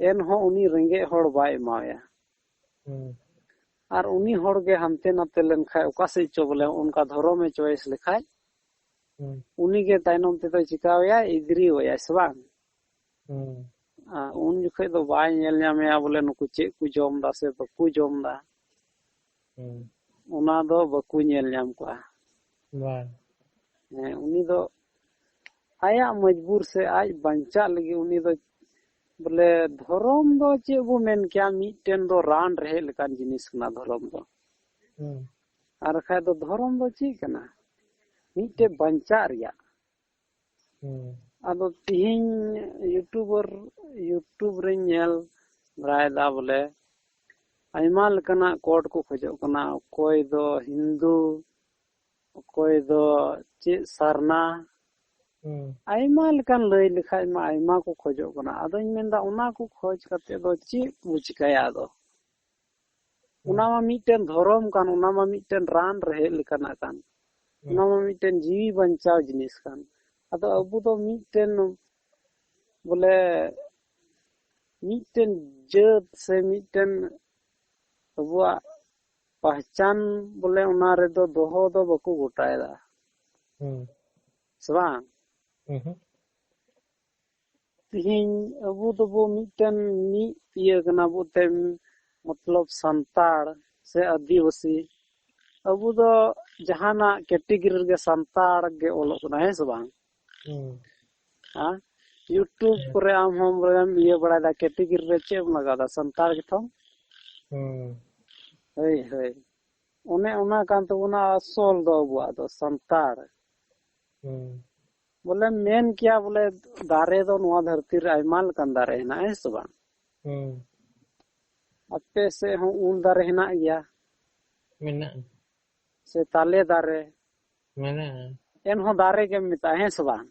ᱮᱱᱦᱚᱸ ᱩᱱᱤ ᱨᱮᱸᱜᱮᱡ ᱦᱚᱲ ᱵᱟᱭ ᱮᱢᱟᱣᱟᱭᱟ᱾ ᱟᱨ ᱩᱱᱤ ᱦᱚᱲᱜᱮ ᱦᱟᱱᱛᱮ ᱱᱟᱛᱮ ᱞᱮᱱᱠᱷᱟᱡ ᱚᱠᱟ ᱥᱮᱫ ᱪᱚ ᱵᱚᱞᱮ ᱚᱱᱠᱟ ᱫᱷᱚᱨᱚᱢᱮ ᱪᱚᱭᱮᱥ ᱞᱮᱠᱷᱟᱡ, ᱩᱱᱤᱜᱮ ᱛᱟᱭᱱᱚᱢ ᱛᱮᱫᱚᱭ ᱪᱤᱠᱟᱣᱟᱭᱟᱭ ᱤᱫᱽᱨᱤᱣᱟᱭᱟᱭ ᱥᱮ ᱵᱟᱝ? ᱩᱱ ᱡᱚᱠᱷᱚᱡ ᱫᱚ ᱵᱟᱭ ᱧᱮᱞ ᱧᱟᱢᱮᱭᱟ ᱵᱚᱞᱮ ᱱᱩᱠᱩ ᱪᱮᱫ ᱠᱚ ᱡᱚᱢ ᱫᱟ ᱥᱮ ᱵᱟᱠᱚ ᱡᱚᱢ ᱫᱟ, ᱚᱱᱟ ᱫᱚ ᱵᱟᱠᱚ ᱧᱮᱞ ᱧᱟᱢ ᱠᱚᱣᱟ᱾ ᱦᱮᱸ ᱩᱱᱤ ᱫᱚ ᱟᱭᱟᱜ ᱢᱚᱡᱽᱵᱩᱨ ᱥᱮ ᱟᱡ ᱵᱟᱧᱪᱟᱜ ᱞᱟᱹᱜᱤᱫ ᱩᱱᱤ ᱫᱚ ᱵᱚᱞᱮ ᱫᱷᱚᱨᱚᱢ ᱫᱚ ᱪᱮᱫ ᱵᱚ ᱢᱮᱱ ᱠᱮᱭᱟ, ᱢᱤᱫᱴᱮᱱ ᱫᱚ ᱨᱟᱱ ᱨᱮᱦᱮᱫ ᱞᱮᱠᱟᱱ ᱡᱤᱱᱤᱥ ᱠᱟᱱᱟ ᱫᱷᱚᱨᱚᱢ ᱫᱚ᱾ ᱟᱨ ᱵᱟᱠᱷᱟᱡ ᱫᱚ ᱫᱷᱚᱨᱚᱢ ᱫᱚ ᱪᱮᱫ ᱠᱟᱱᱟ? ᱢᱤᱫᱴᱮᱡ ᱵᱟᱧᱪᱟᱜ ᱨᱮᱭᱟᱜ᱾ ᱟᱫᱚ ᱛᱤᱦᱤᱧ ᱤᱭᱩᱴᱩᱵᱽ ᱨᱮᱧ ᱧᱮᱞ ᱵᱟᱲᱟᱭᱮᱫᱟ ᱵᱚᱞᱮ ᱟᱭᱢᱟ ᱞᱮᱠᱟᱱᱟᱜ ᱠᱳᱰ ᱠᱚ ᱠᱷᱚᱡᱚᱜ ᱠᱟᱱᱟ, ᱚᱠᱚᱭ ᱫᱚ ᱦᱤᱱᱫᱩ, ᱚᱠᱚᱭ ᱫᱚ ᱪᱮᱫ ᱥᱟᱨᱱᱟ, ᱟᱭᱢᱟ ᱞᱮᱠᱟᱱ ᱞᱟᱹᱭ ᱞᱮᱠᱷᱟᱡ ᱢᱟ ᱟᱭᱢᱟ ᱠᱚ ᱠᱷᱚᱡᱚᱜ ᱠᱟᱱᱟ᱾ ᱟᱫᱚᱧ ᱢᱮᱱᱫᱟ ᱚᱱᱟ ᱠᱚ ᱠᱷᱚᱡ ᱠᱟᱛᱮᱫ ᱫᱚ ᱪᱮᱫ ᱵᱚ ᱪᱤᱠᱟᱭᱟ ᱟᱫᱚ? ᱚᱱᱟ ᱢᱟ ᱢᱤᱫᱴᱮᱱ ᱫᱷᱚᱨᱚᱢ ᱠᱟᱱ, ᱚᱱᱟ ᱢᱟ ᱢᱤᱫᱴᱮᱱ ᱨᱟᱱ ᱨᱮᱦᱮᱫ ᱞᱮᱠᱟᱱᱟᱜ ᱠᱟᱱ, ᱚᱱᱟ ᱢᱟ ᱢᱤᱫᱴᱮᱱ ᱡᱤᱣᱤ ᱵᱟᱧᱪᱟᱣ ᱡᱤᱱᱤᱥ ᱠᱟᱱ᱾ ᱟᱫᱚ ᱟᱵᱚ ᱫᱚ ᱢᱤᱫᱴᱮᱱ ᱵᱚᱞᱮ ᱢᱤᱫᱴᱮᱱ ᱡᱟᱹᱛ ᱥᱮ ᱢᱤᱫᱴᱮᱱ ᱟᱵᱚᱣᱟᱜ ᱯᱟᱦᱪᱟᱱ ᱵᱚᱞᱮ ᱚᱱᱟ ᱨᱮᱫᱚ ᱫᱚᱦᱚ ᱫᱚ ᱵᱟᱠᱚ ᱜᱚᱴᱟᱭᱮᱫᱟ ᱥᱮ ᱵᱟᱝ? ᱛᱤᱦᱤᱧ ᱟᱵᱚ ᱫᱚᱵᱚ ᱢᱤᱫᱴᱮᱱ ᱢᱤᱫ ᱤᱭᱟᱹ ᱠᱟᱱᱟ ᱵᱚ ᱛᱮ ᱢᱚᱛᱞᱚᱵ ᱥᱟᱱᱛᱟᱲ ᱥᱮ ᱟᱹᱫᱤᱵᱟᱹᱥᱤ, ᱟᱵᱚ ᱫᱚ ᱡᱟᱦᱟᱱᱟᱜ ᱠᱮᱴᱮᱜᱚᱨᱤ ᱨᱮᱜᱮ ᱥᱟᱱᱛᱟᱲ ᱜᱮ ᱚᱞᱚᱜ ᱠᱟᱱᱟ, ᱦᱮᱸ ᱥᱮ ᱵᱟᱝ? यूट्यूब करे आम हम बरम ये बड़ा दा कैटेगरी रे चे लगा दा संतार गथम हई हई ओने ओना कान तो ओना असल दो बुआ दो संतार बोले मेन क्या बोले दारे दो नवा धरती रे आयमा लकन दारे हेना है से बांग अपे से हम उल दारे हेना गया मेना से ताले दारे मेना एन हो दारे के मिता है से बांग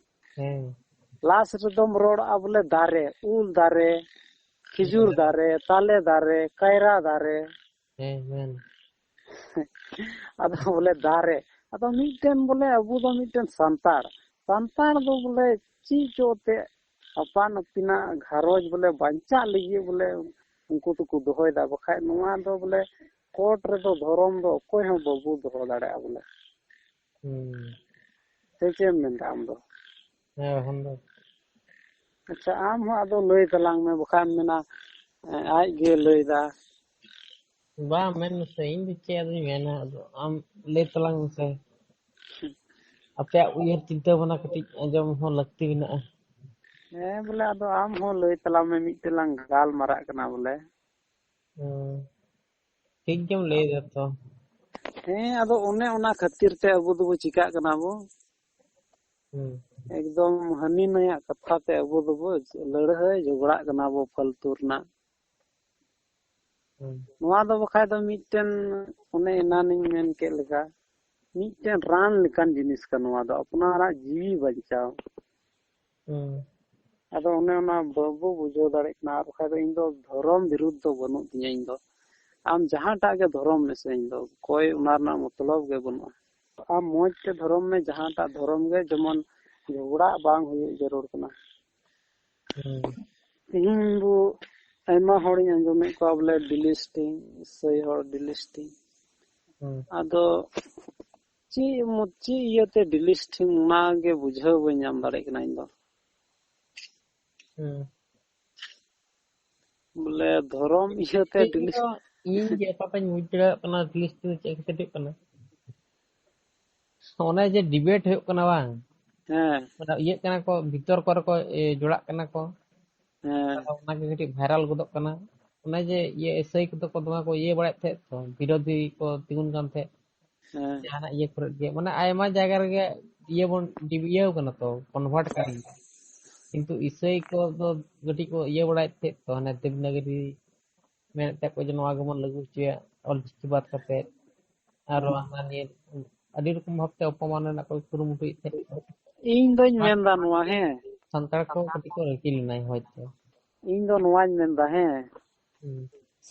लास्ट रेदम रोड आ बोले दारे उल दारे खिजूर दारे ताले दारे कायरा दारे मेन अदो बोले दारे अदो मिटन बोले अबू दो मिटन संतार संतार दो बोले ची चोते अपान अपिना घारोज बोले बंचा लगी बोले उनको तो को दोहय दा बखाय नुआ दो बोले कोर्ट रे दो धरम दो कोई हम बाबू दोह दाड़े बोले से मेन आम दो हम दो अच्छा आम हो अदो लई तलांग में बखाय मेना आज गे लई दा बा मेन से इन दिचे आदमी मेना आम ले तलांग से अपे उयर चिंता बना कटी अंजम हो लगती बिना बोले अदो आम हो लई तलांग में मिटलांग गाल मारा कना बोले ठीक जम ले दे तो अदो ओने ओना खातिर ते अबू दो चिका कना बो एकदम हनी नया कथा ते अबू दो लड़ाई झगड़ा कना बो फालतू रना नवा दो बखाय दो मिटन ओने एनानी मेन के लगा मिटन रान लेकान जिनिस का नवा दो अपनारा जीवी बचाओ अदो ओने ओना बाबू बुझो दाड़े ना बखाय दो इन दो धर्म विरुद्ध दो बनु तिया इन दो आम जहां टा के धर्म में से इन दो कोई उनार ना मतलब के बनु आम मोज के धर्म में जहां टा धर्म के जमन झगड़ा बांग हुई जरूर कना हिंदू आयमा होड़ी अंजमे को बोले डिलिस्टिंग सही हर डिलिस्टिंग आदो ची मुची इयते डिलिस्टिंग ना के बुझाव बे नाम दाड़े कना इन दो बोले धर्म इयते डिलिस्ट इन जे पापाñ मुजड़ा कना डिलिस्टिंग चेक कटे कना ओना जे डिबेट हो कना बांग मतलब ये कना को भीतर कर को जोड़ा कना को ओना के कटी वायरल गोदक कना ओना जे ये एसआई को तो दमा को ये बड़ा थे तो विरोधी को तिगुन कान थे जाना ये कर के माने आयमा जगह रे ये बन डिबियो कना तो कन्वर्ट करी किंतु एसआई को तो गटी को ये बड़ा थे तो ना देवनागरी में ते को जनवा गमन लगु चे और जिसकी बात करते और आना ने अडी रकम भाबते अपमान ना को कुरुमुटु थे इन दोñ मेनदा नवा हे संतार को कटी को रकिल नाय होयते इन दो नवाñ मेनदा हे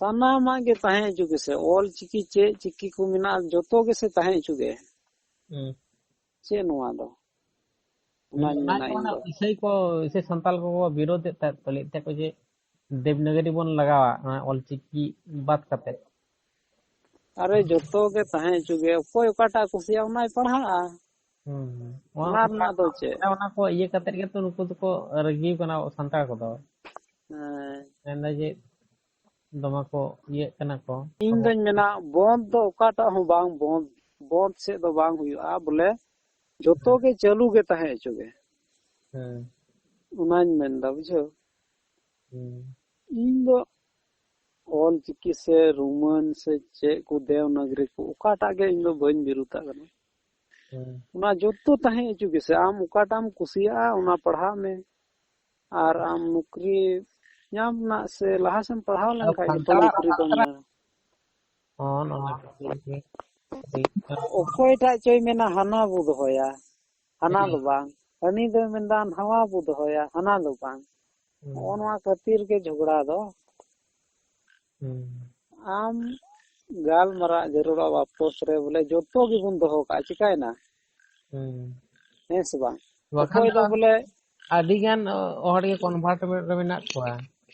सानामा के ताहे जुगे से ऑल चिकी चे चिकी को मिना जोतो के से ताहे जुगे चे नवा दो नाñ मेना इन दो इसे को इसे संताल को विरोध ता तले ते को जे देवनगरी बन लगावा ऑल चिकी बात करते अरे जोतो के ताहे जुगे कोई काटा कुसिया उनाय पढ़ा ओना ना दो चे ओना को ये कतर के तो नुको तो को रगी कना संताल को दो एंदा जे दमा को ये कना को इन दोñ मेना बंद दो काटा हो बांग बंद बंद से दो बांग हुआ बोले जोतो के चालू के ताहे जुगे उनाñ मेनदा बुझो इन दो ऑल चिकी से रोमन से चे को देवनागरी को उकाटा के इन दो बन बिरुता कना उना जोतो ताहे जुगे से आम उकाटाम कुसिया उना पढ़ा में और आम नौकरी नाम ना से लहासन पढ़ाव लन का तो नौकरी तो ऑन ओकोय टा चोय मेना हना बु दोया हना दो बांग हनी दो मेनदान हवा बु दोया हना दो बांग ओनवा खातिर के झगड़ा दो आम गाल मरा जरूर वापस रे बोले जोतो की बुन दो का चिकाय ना हेस बांग ओकोय दो बोले आदिगान और के कन्वर्ट रे मेना को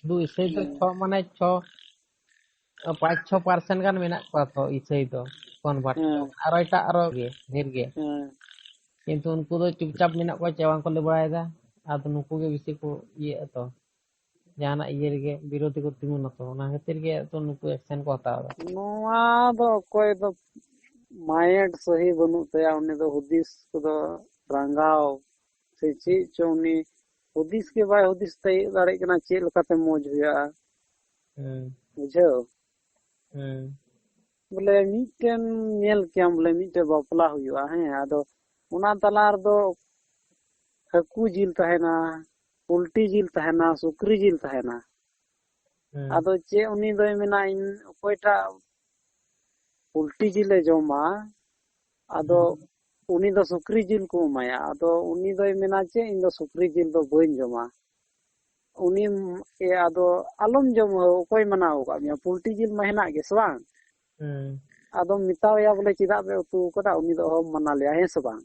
दु इसे तो 6 माने 6 5-6% गान मेना को तो इसे तो कन्वर्ट और एटा और गे ढेर गे किंतु उनको तो चुपचाप मेना को चेवान को ले बड़ायदा आद नुको के विषय को ये तो जाना ये रे विरोधी को तिगुन तो ना खातिर के तो नुको एक्शन को हताव नोआ दो कोई तो माइंड सही बनु तया उन्हें तो हुदिस को तो रंगाव से ची चौनी ᱦᱩᱫᱤᱥ ᱜᱮ ᱵᱟᱭ ᱦᱩᱫᱤᱥ ᱛᱤᱭᱳᱜ ᱫᱟᱲᱮᱭᱟᱜ ᱠᱟᱱᱟ ᱪᱮᱫ ᱞᱮᱠᱟᱛᱮ ᱢᱚᱸᱡᱽ ᱦᱩᱭᱩᱜᱼᱟ ᱵᱩᱡᱷᱟᱹᱣ ᱵᱚᱞᱮ ᱢᱤᱫᱴᱮᱱ ᱧᱮᱞ ᱠᱮᱭᱟᱢ ᱵᱚᱞᱮ ᱢᱤᱫᱴᱮᱱ ᱵᱟᱯᱞᱟ ᱦᱩᱭᱩᱜᱼᱟ ᱦᱮᱸ ᱟᱫᱚ ᱚᱱᱟ ᱛᱟᱞᱟ ᱨᱮᱫᱚ ᱦᱟᱹᱠᱩ ᱡᱤᱞ ᱛᱟᱦᱮᱱᱟ ᱯᱳᱞᱴᱤ ᱡᱤᱞ ᱛᱟᱦᱮᱱᱟ ᱥᱩᱠᱨᱤ ᱡᱤᱞ ᱛᱟᱦᱮᱱᱟ ᱟᱫᱚ ᱪᱮᱫ ᱩᱱᱤ ᱫᱚᱭ ᱢᱮᱱᱟ ᱤᱧ ᱚᱠᱚᱭᱴᱟᱜ ᱯᱳᱞᱴᱤ ᱡᱤᱞᱮ ᱡᱚᱢᱟ ᱟᱫᱚ ᱩᱱᱤ ᱫᱚ ᱥᱩᱠᱨᱤ ᱡᱤᱞ ᱠᱚ ᱮᱢᱟᱭᱟ ᱟᱫᱚ ᱩᱱᱤ ᱫᱚᱭ ᱢᱮᱱᱟ ᱪᱮᱫ ᱤᱧ ᱫᱚ ᱥᱩᱠᱨᱤ ᱡᱤᱞ ᱫᱚ ᱵᱟᱹᱧ ᱡᱚᱢᱟ ᱩᱱᱤ ᱟᱫᱚ ᱟᱞᱚᱢ ᱡᱚᱢᱟ ᱚᱠᱚᱭ ᱢᱟᱱᱟᱣ ᱟᱠᱟᱫ ᱢᱮᱭᱟ ᱯᱳᱞᱴᱤ ᱡᱤᱞ ᱢᱟ ᱦᱮᱱᱟᱜ ᱜᱮ ᱥᱮ ᱵᱟᱝ ᱟᱫᱚᱢ ᱢᱮᱛᱟᱣᱟᱭᱟ ᱵᱚᱞᱮ ᱪᱮᱫᱟᱜ ᱯᱮ ᱩᱛᱩ ᱟᱠᱟᱫᱟ ᱩᱱᱤ ᱫᱚ ᱚᱦᱚᱢ ᱢᱟᱱᱟ ᱞᱮᱭᱟ ᱦᱮᱸ ᱥᱮ ᱵᱟᱝ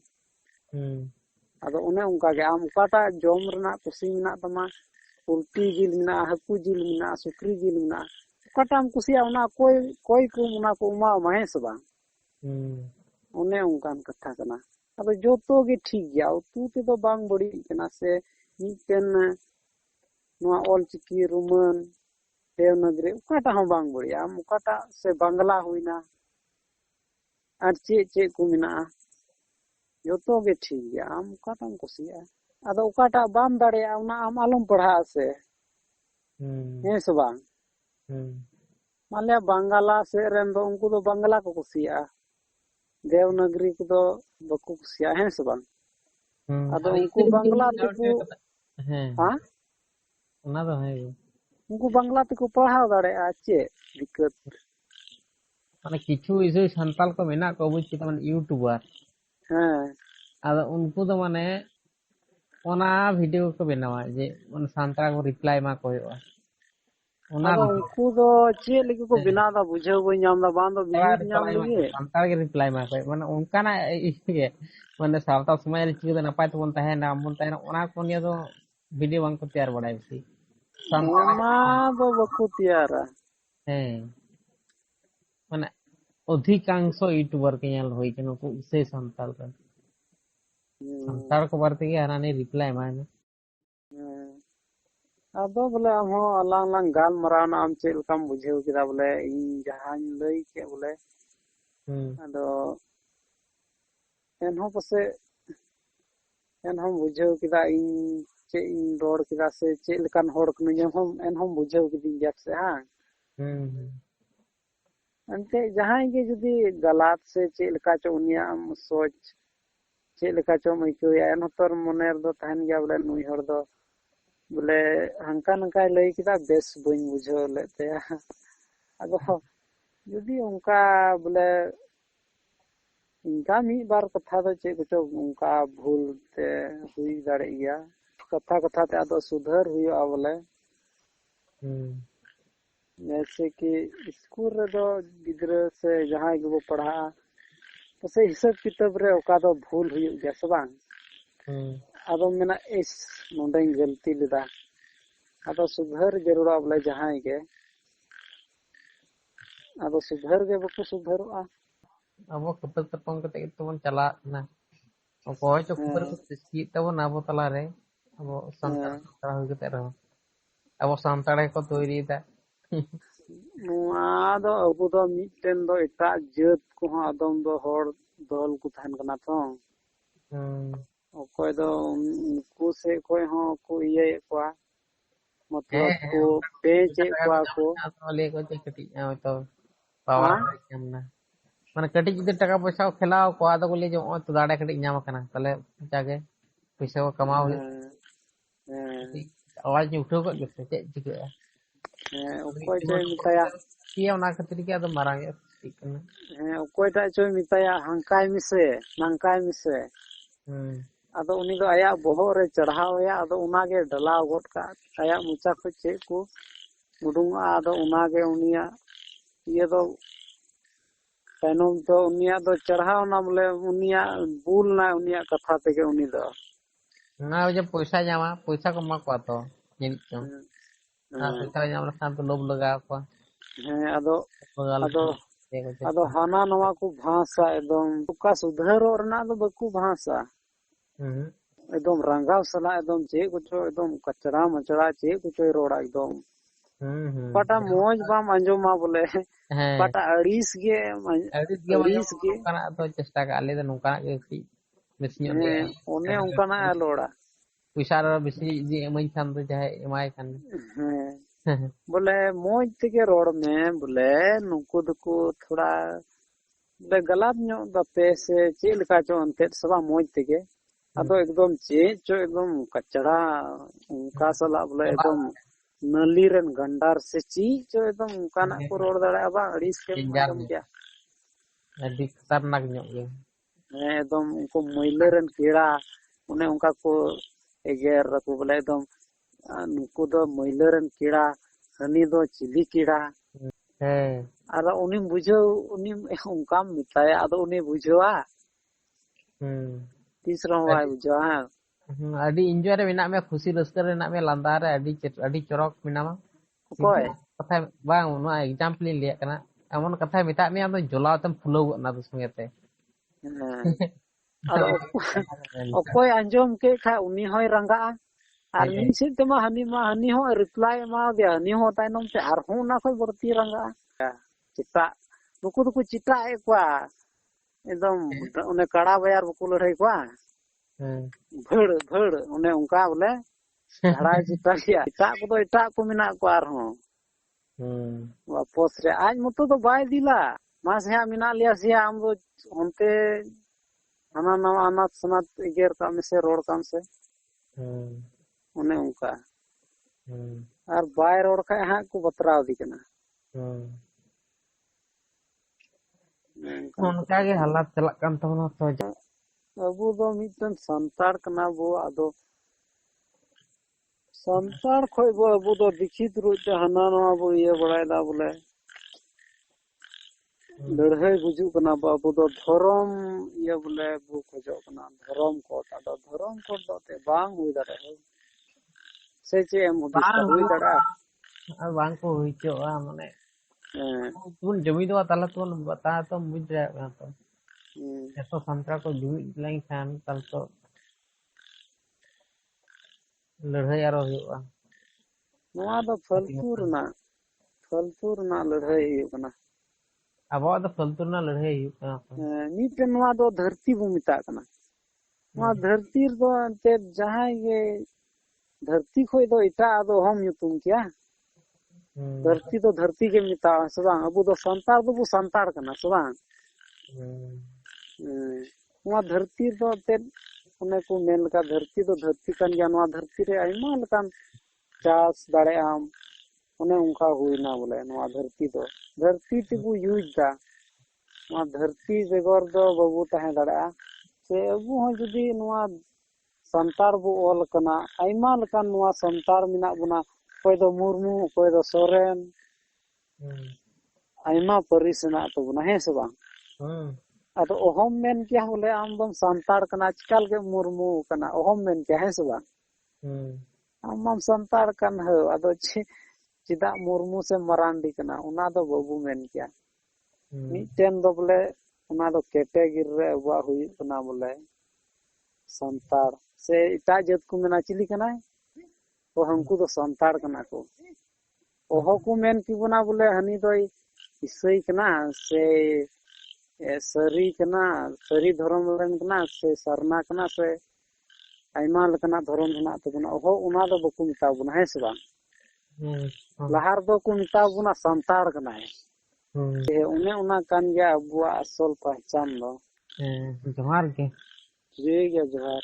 ᱟᱫᱚ ᱚᱱᱮ ᱚᱱᱠᱟᱜᱮ ᱟᱢ ᱚᱠᱟᱴᱟᱜ ᱡᱚᱢ ᱨᱮᱱᱟᱜ ᱠᱩᱥᱤ ᱢᱮᱱᱟᱜ ᱛᱟᱢᱟ ᱯᱳᱞᱴᱤ ᱡᱤᱞ ᱢᱮᱱᱟᱜᱼᱟ ᱦᱟᱹᱠᱩ ᱡᱤᱞ ᱢᱮᱱᱟᱜᱼᱟ ᱥᱩᱠᱨᱤ ᱡᱤᱞ ᱢᱮᱱᱟᱜᱼᱟ ᱚᱠᱟᱴᱟᱜ ᱮᱢ ᱠᱩᱥᱤᱭᱟᱜᱼᱟ ᱚᱱᱟ ᱚᱠᱚᱭ ᱠᱚ ᱚᱱᱟ ᱠᱚ ᱮᱢᱟᱣᱟᱢᱟ ᱦᱮᱸ ᱥᱮ ᱵᱟᱝ ᱚᱱᱮ ᱚᱱᱠᱟᱱ ᱠᱟᱛᱷᱟ ᱠᱟᱱᱟ ᱟᱫᱚ ᱡᱚᱛᱚ ᱜᱮ ᱴᱷᱤᱠ ᱜᱮᱭᱟ ᱩᱛᱩ तेदो ᱵᱟᱝ ᱵᱟᱹᱲᱤᱡ ᱠᱟᱱᱟ ᱥᱮ ᱢᱤᱫᱴᱮᱱ ᱱᱚᱣᱟ ᱚᱞᱪᱤᱠᱤ ᱨᱳᱢᱟᱱ ᱫᱮᱣᱱᱟᱜᱨᱤ ᱚᱠᱟᱴᱟᱜ ᱦᱚᱸ ᱵᱟᱝ ᱵᱟᱹᱲᱤᱡᱼᱟ ᱟᱢ ᱚᱠᱟᱴᱟᱜ ᱥᱮ ᱵᱟᱝᱞᱟ ᱦᱩᱭᱱᱟ ᱟᱨ ᱪᱮᱫ ᱠᱚ ᱢᱮᱱᱟᱜᱼᱟ ᱡᱚᱛᱚ ᱜᱮ ᱴᱷᱤक ᱜᱮᱭᱟ ᱟᱢ ᱚᱠᱟᱴᱟᱜ ᱮᱢ ᱠᱩᱥᱤᱭᱟᱜᱼᱟ ᱟᱫᱚ ᱚᱠᱟᱴᱟᱜ ᱵᱟᱢ ᱫᱟᱲᱮᱭᱟᱜᱼᱟ ᱚᱱᱟ ᱟᱢ ᱟᱞᱚᱢ ᱯᱟᱲᱦᱟᱜᱼᱟ ᱥᱮ ᱦᱮᱸ ᱥᱮ ᱵᱟᱝ ᱢᱟᱱᱮ ᱵᱟᱝᱜᱟᱞᱟ ᱥᱮᱫ ᱨᱮᱱ ᱫᱚ ᱩᱱᱠᱩ ᱫᱚ ᱵᱟᱝᱞᱟ ᱠᱚ ᱠᱩᱥᱤᱭᱟᱜᱼᱟ ᱫᱮᱣᱱᱟᱜᱨᱤ ᱠᱚᱫᱚ ᱵᱟᱠᱚ ᱠᱩᱥᱤᱭᱟᱜᱼᱟ ᱦᱮᱸ ᱥᱮ ᱵᱟᱝ ᱟᱫᱚ ᱩᱱᱠᱩ ᱵᱟᱝᱞᱟ ᱛᱮᱠᱚ ᱚᱱᱟ ᱫᱚ ᱦᱮᱸ उनको बांग्ला तेको पढ़ाव दाड़ेगा चेक दिक्कत माने किछु इसे संताल को मेना को बुझ के तमन यूट्यूबर हाँ आदो उनको तो माने ओना वीडियो को बनावा जे उन संताल को रिप्लाई मा को होआ ओना आदो उनको तो चे लगे को बिना दा बुझे वो नाम दा बांध व्यूज नाम लगे संताल के रिप्लाई मा को माने उनका ना इसे माने सावता समय रे चिके नपाय तो बोलता है नाम बोलता है ओना को निया तो वीडियो बांग को तैयार बड़ाई सी ओना दो बकु तैयारा हैं माने अधिकांश यूट्यूबर के यहाँ होई के नुकु इसे संताल का संताल को बारते के हराने रिप्लाई माने आदो बोले हम हो अलांग लांग गाल मराना हम चेल कम बुझेउ किदा बोले इन जहां लई के बोले आदो एन हो पसे एन हम बुझेउ किदा इन चे इन रोड किदा से चे लकान होड़ कनु हम एन हम बुझेउ किदी जक से हां अंते जहां के जदी गलत से चे लका चो उनिया सोच चे लका चो मइकोया एन तोर मनेर दो तहन गया बोले नुई हर दो बोले हंका नंका लई किदा बेस बइन बुझो लेते अगो जदी उनका बोले इनका मी बार कथा दो चे कुछ उनका भूल ते हुई दाड़े गया कथा कथा ते आदो सुधर हुआ बोले जैसे कि स्कूल रे दो गिद्रा से जहां के वो पढ़ा तो से हिसाब किताब रे ओका दो भूल हुई गया से बांग आदो मेना इस नोंडे गलती लेदा आदो सुधर जरूरा बोले जहां के आदो सुधर के बको सुधरवा अब कपल तपंग कते तो बन चला ना अकोय चो खबर को सिस्की तब ना बो तला रे अब संताल तरा हो कते रहो अब संताल को तोरी दा नुआ दो अबो दो मिटन दो एटा जात को आदम दो होड़ दल को थान कना तो ओकोय दो उनको से कोई हो को ये कोआ मतलब को बेचे कोआ को ले को कटी तो पावर हमना माने कटी जदि टाका पैसा खेलाओ को आदो को ले जो तो दाड़े कटी नाम कना तले जागे पैसा को कमाओ आवाज नि उठो को से चिके ओकोय चोय मिताया किया ओना खातिर के आदो मारांग ठीक ना ओकोयटा चोय मिताया हंकाय मिसे नंकाय मिसे आदो उनी दो आया बोहो रे चढ़ावया आदो उनागे डलाव गोट का आया मुचा को चे को गुडुंगा आदो उनागे उनिया ये दो तैनम तो उनिया दो चढ़ाव ना बोले उनिया बुल ना उनिया कथा ते के उनी दो ना जब पैसा जामा पैसा को मा को तो जिन चो ना पैसा जामा खान तो लोभ लगा को आदो आदो आदो हाना नवा को भाषा एकदम का सुधरो रना दो बकु भाषा एकदम रंगाव सला एकदम जे कुछो एकदम कचरा मचड़ा जे कुछो रोड़ा एकदम पटा मोज बाम अंजोमा बोले पटा अड़ीस गे kana तो चेष्टा का ले तो नुका के मिसन्यो दे ओने उनका ना लोड़ा पैसा रो बेसी जी एमई खान दो चाहे एमाय खान बोले मौज तेगे रोड में बोले नुकु दुकु थोड़ा बोले गलत ᱧᱚᱜ दापे से चेल का चो अंते सबा मौज तेगे अदो एकदम चेज चो एकदम कचड़ा उनका सला बोले एकदम नली रन गंडार से ची चो एकदम उनका ना को रोड दाड़ा बा अड़ीस के मालूम क्या अभी खतरनाक ᱧᱚᱜ गे एकदम उनको महिला रन कीड़ा उन्हें उनका को एगेर रखो बोले एकदम नुकु दो महिला रन कीड़ा हनी दो चिली कीड़ा अरे उन्हीं बुझो उन्हीं उनका मिताया अदो उन्हीं बुझोआ तीसरा वाय बुझो हां अडी एंजॉय रे मेना में खुशी रस्कर रे ना में लांदा रे अडी चरक मेना मा कोय कथा बांग नो एग्जांपल लिया कना एमन कथा मिता में आम जोला तम फुलो ना तो संगेते अरे ओकोय अंजोम के खा उन्हीं होय रंगा और मिनसे तमा हनी हो रिप्लाई मा दे हनी हो ताइनम से आर हो ना कोई बरती रंगा चिता नुकु दुकु चिता ए क्वा एकदम उन्हें कड़ा बयार बकु लड़ाई क्वा भड़ उन्हें उनका बोले कड़ा चिता किया चिता को तो इटा को मिना को आर हो वापस रे आज मतो तो बाय दिला मास है मिना लिया से हम दो होंते हना नवा अनाथ सनात एगेर काम से रोड काम से उन्हें उनका और बाय रोड का हां को बतराव दी कना उनका के हालात चलक कान तबना तो अबू दो मिटन संतार कना बो आदो संतार खोय बो अबू दो दिखित रुच हना नवा बो ये बड़ाय दा बोले लड़ाई बुझु कना बाबू दो धर्म ये बोले बु खोजो कना धर्म कोट आदो धर्म कोट दोते बांग हुई दारे से चे एम हुई दारा बांग को हुईचो माने तुम जमी दो ताला तुम बता तो बुझ जाए तो ऐसा संतरा को जुमिद लाइन खान तल तो लड़ाई आरो हुआ नवा दो फलतूर ना लड़ाई हुई कना अब तो फलतूर ना लड़ाई हुआ मीटे नवा दो धरती बु मिता कना नवा धरती दो ते जहां ये धरती खोय दो इटा दो हम युतुम क्या धरती तो धरती के मिता सबांग अबू दो संतार दो बु संतार कना सबांग नवा धरती दो ते उन्हें को मेन का धरती तो धरती कन गया नवा धरती रे आइमा लकान चास दाड़े आम उन्हें उनका हुई ना बोले नवा धरती तिबु यूज दा नवा धरती बेगर दो बाबू तहे दाड़ा से अबू हो जदी नवा संतार बु ओल कना आइमा लकान नवा संतार मिना बुना कोई दो मुर्मू कोई दो सोरेन आइमा परिसना तो बुना है सबा अतो ओहम मेन क्या बोले आम बम संतार कना चिकाल के मुर्मू कना ओहम मेन क्या है सबा आम संतार कन हो अदो चिदा मुर्मू से मरांडी कना उना दो बाबू मेन क्या मिटेन दो बोले उना दो कैटेगरी रे अबुआ हुई कना बोले संतार से इटा जत को मेना चिली कना तो हमको तो संतार कना को ओहो को मेन की बना बोले हनी दो इसई कना से सरी कना सरी धर्म लन कना से सरना कना से आइमा लकना धर्म हना तो बना ओहो उना दो बकु मिता बुना है सबा लहार दो को मिता बुना संतार कना है उन्हें उना कान गया अबुआ असल पहचान दो जोहार के जी गया जोहार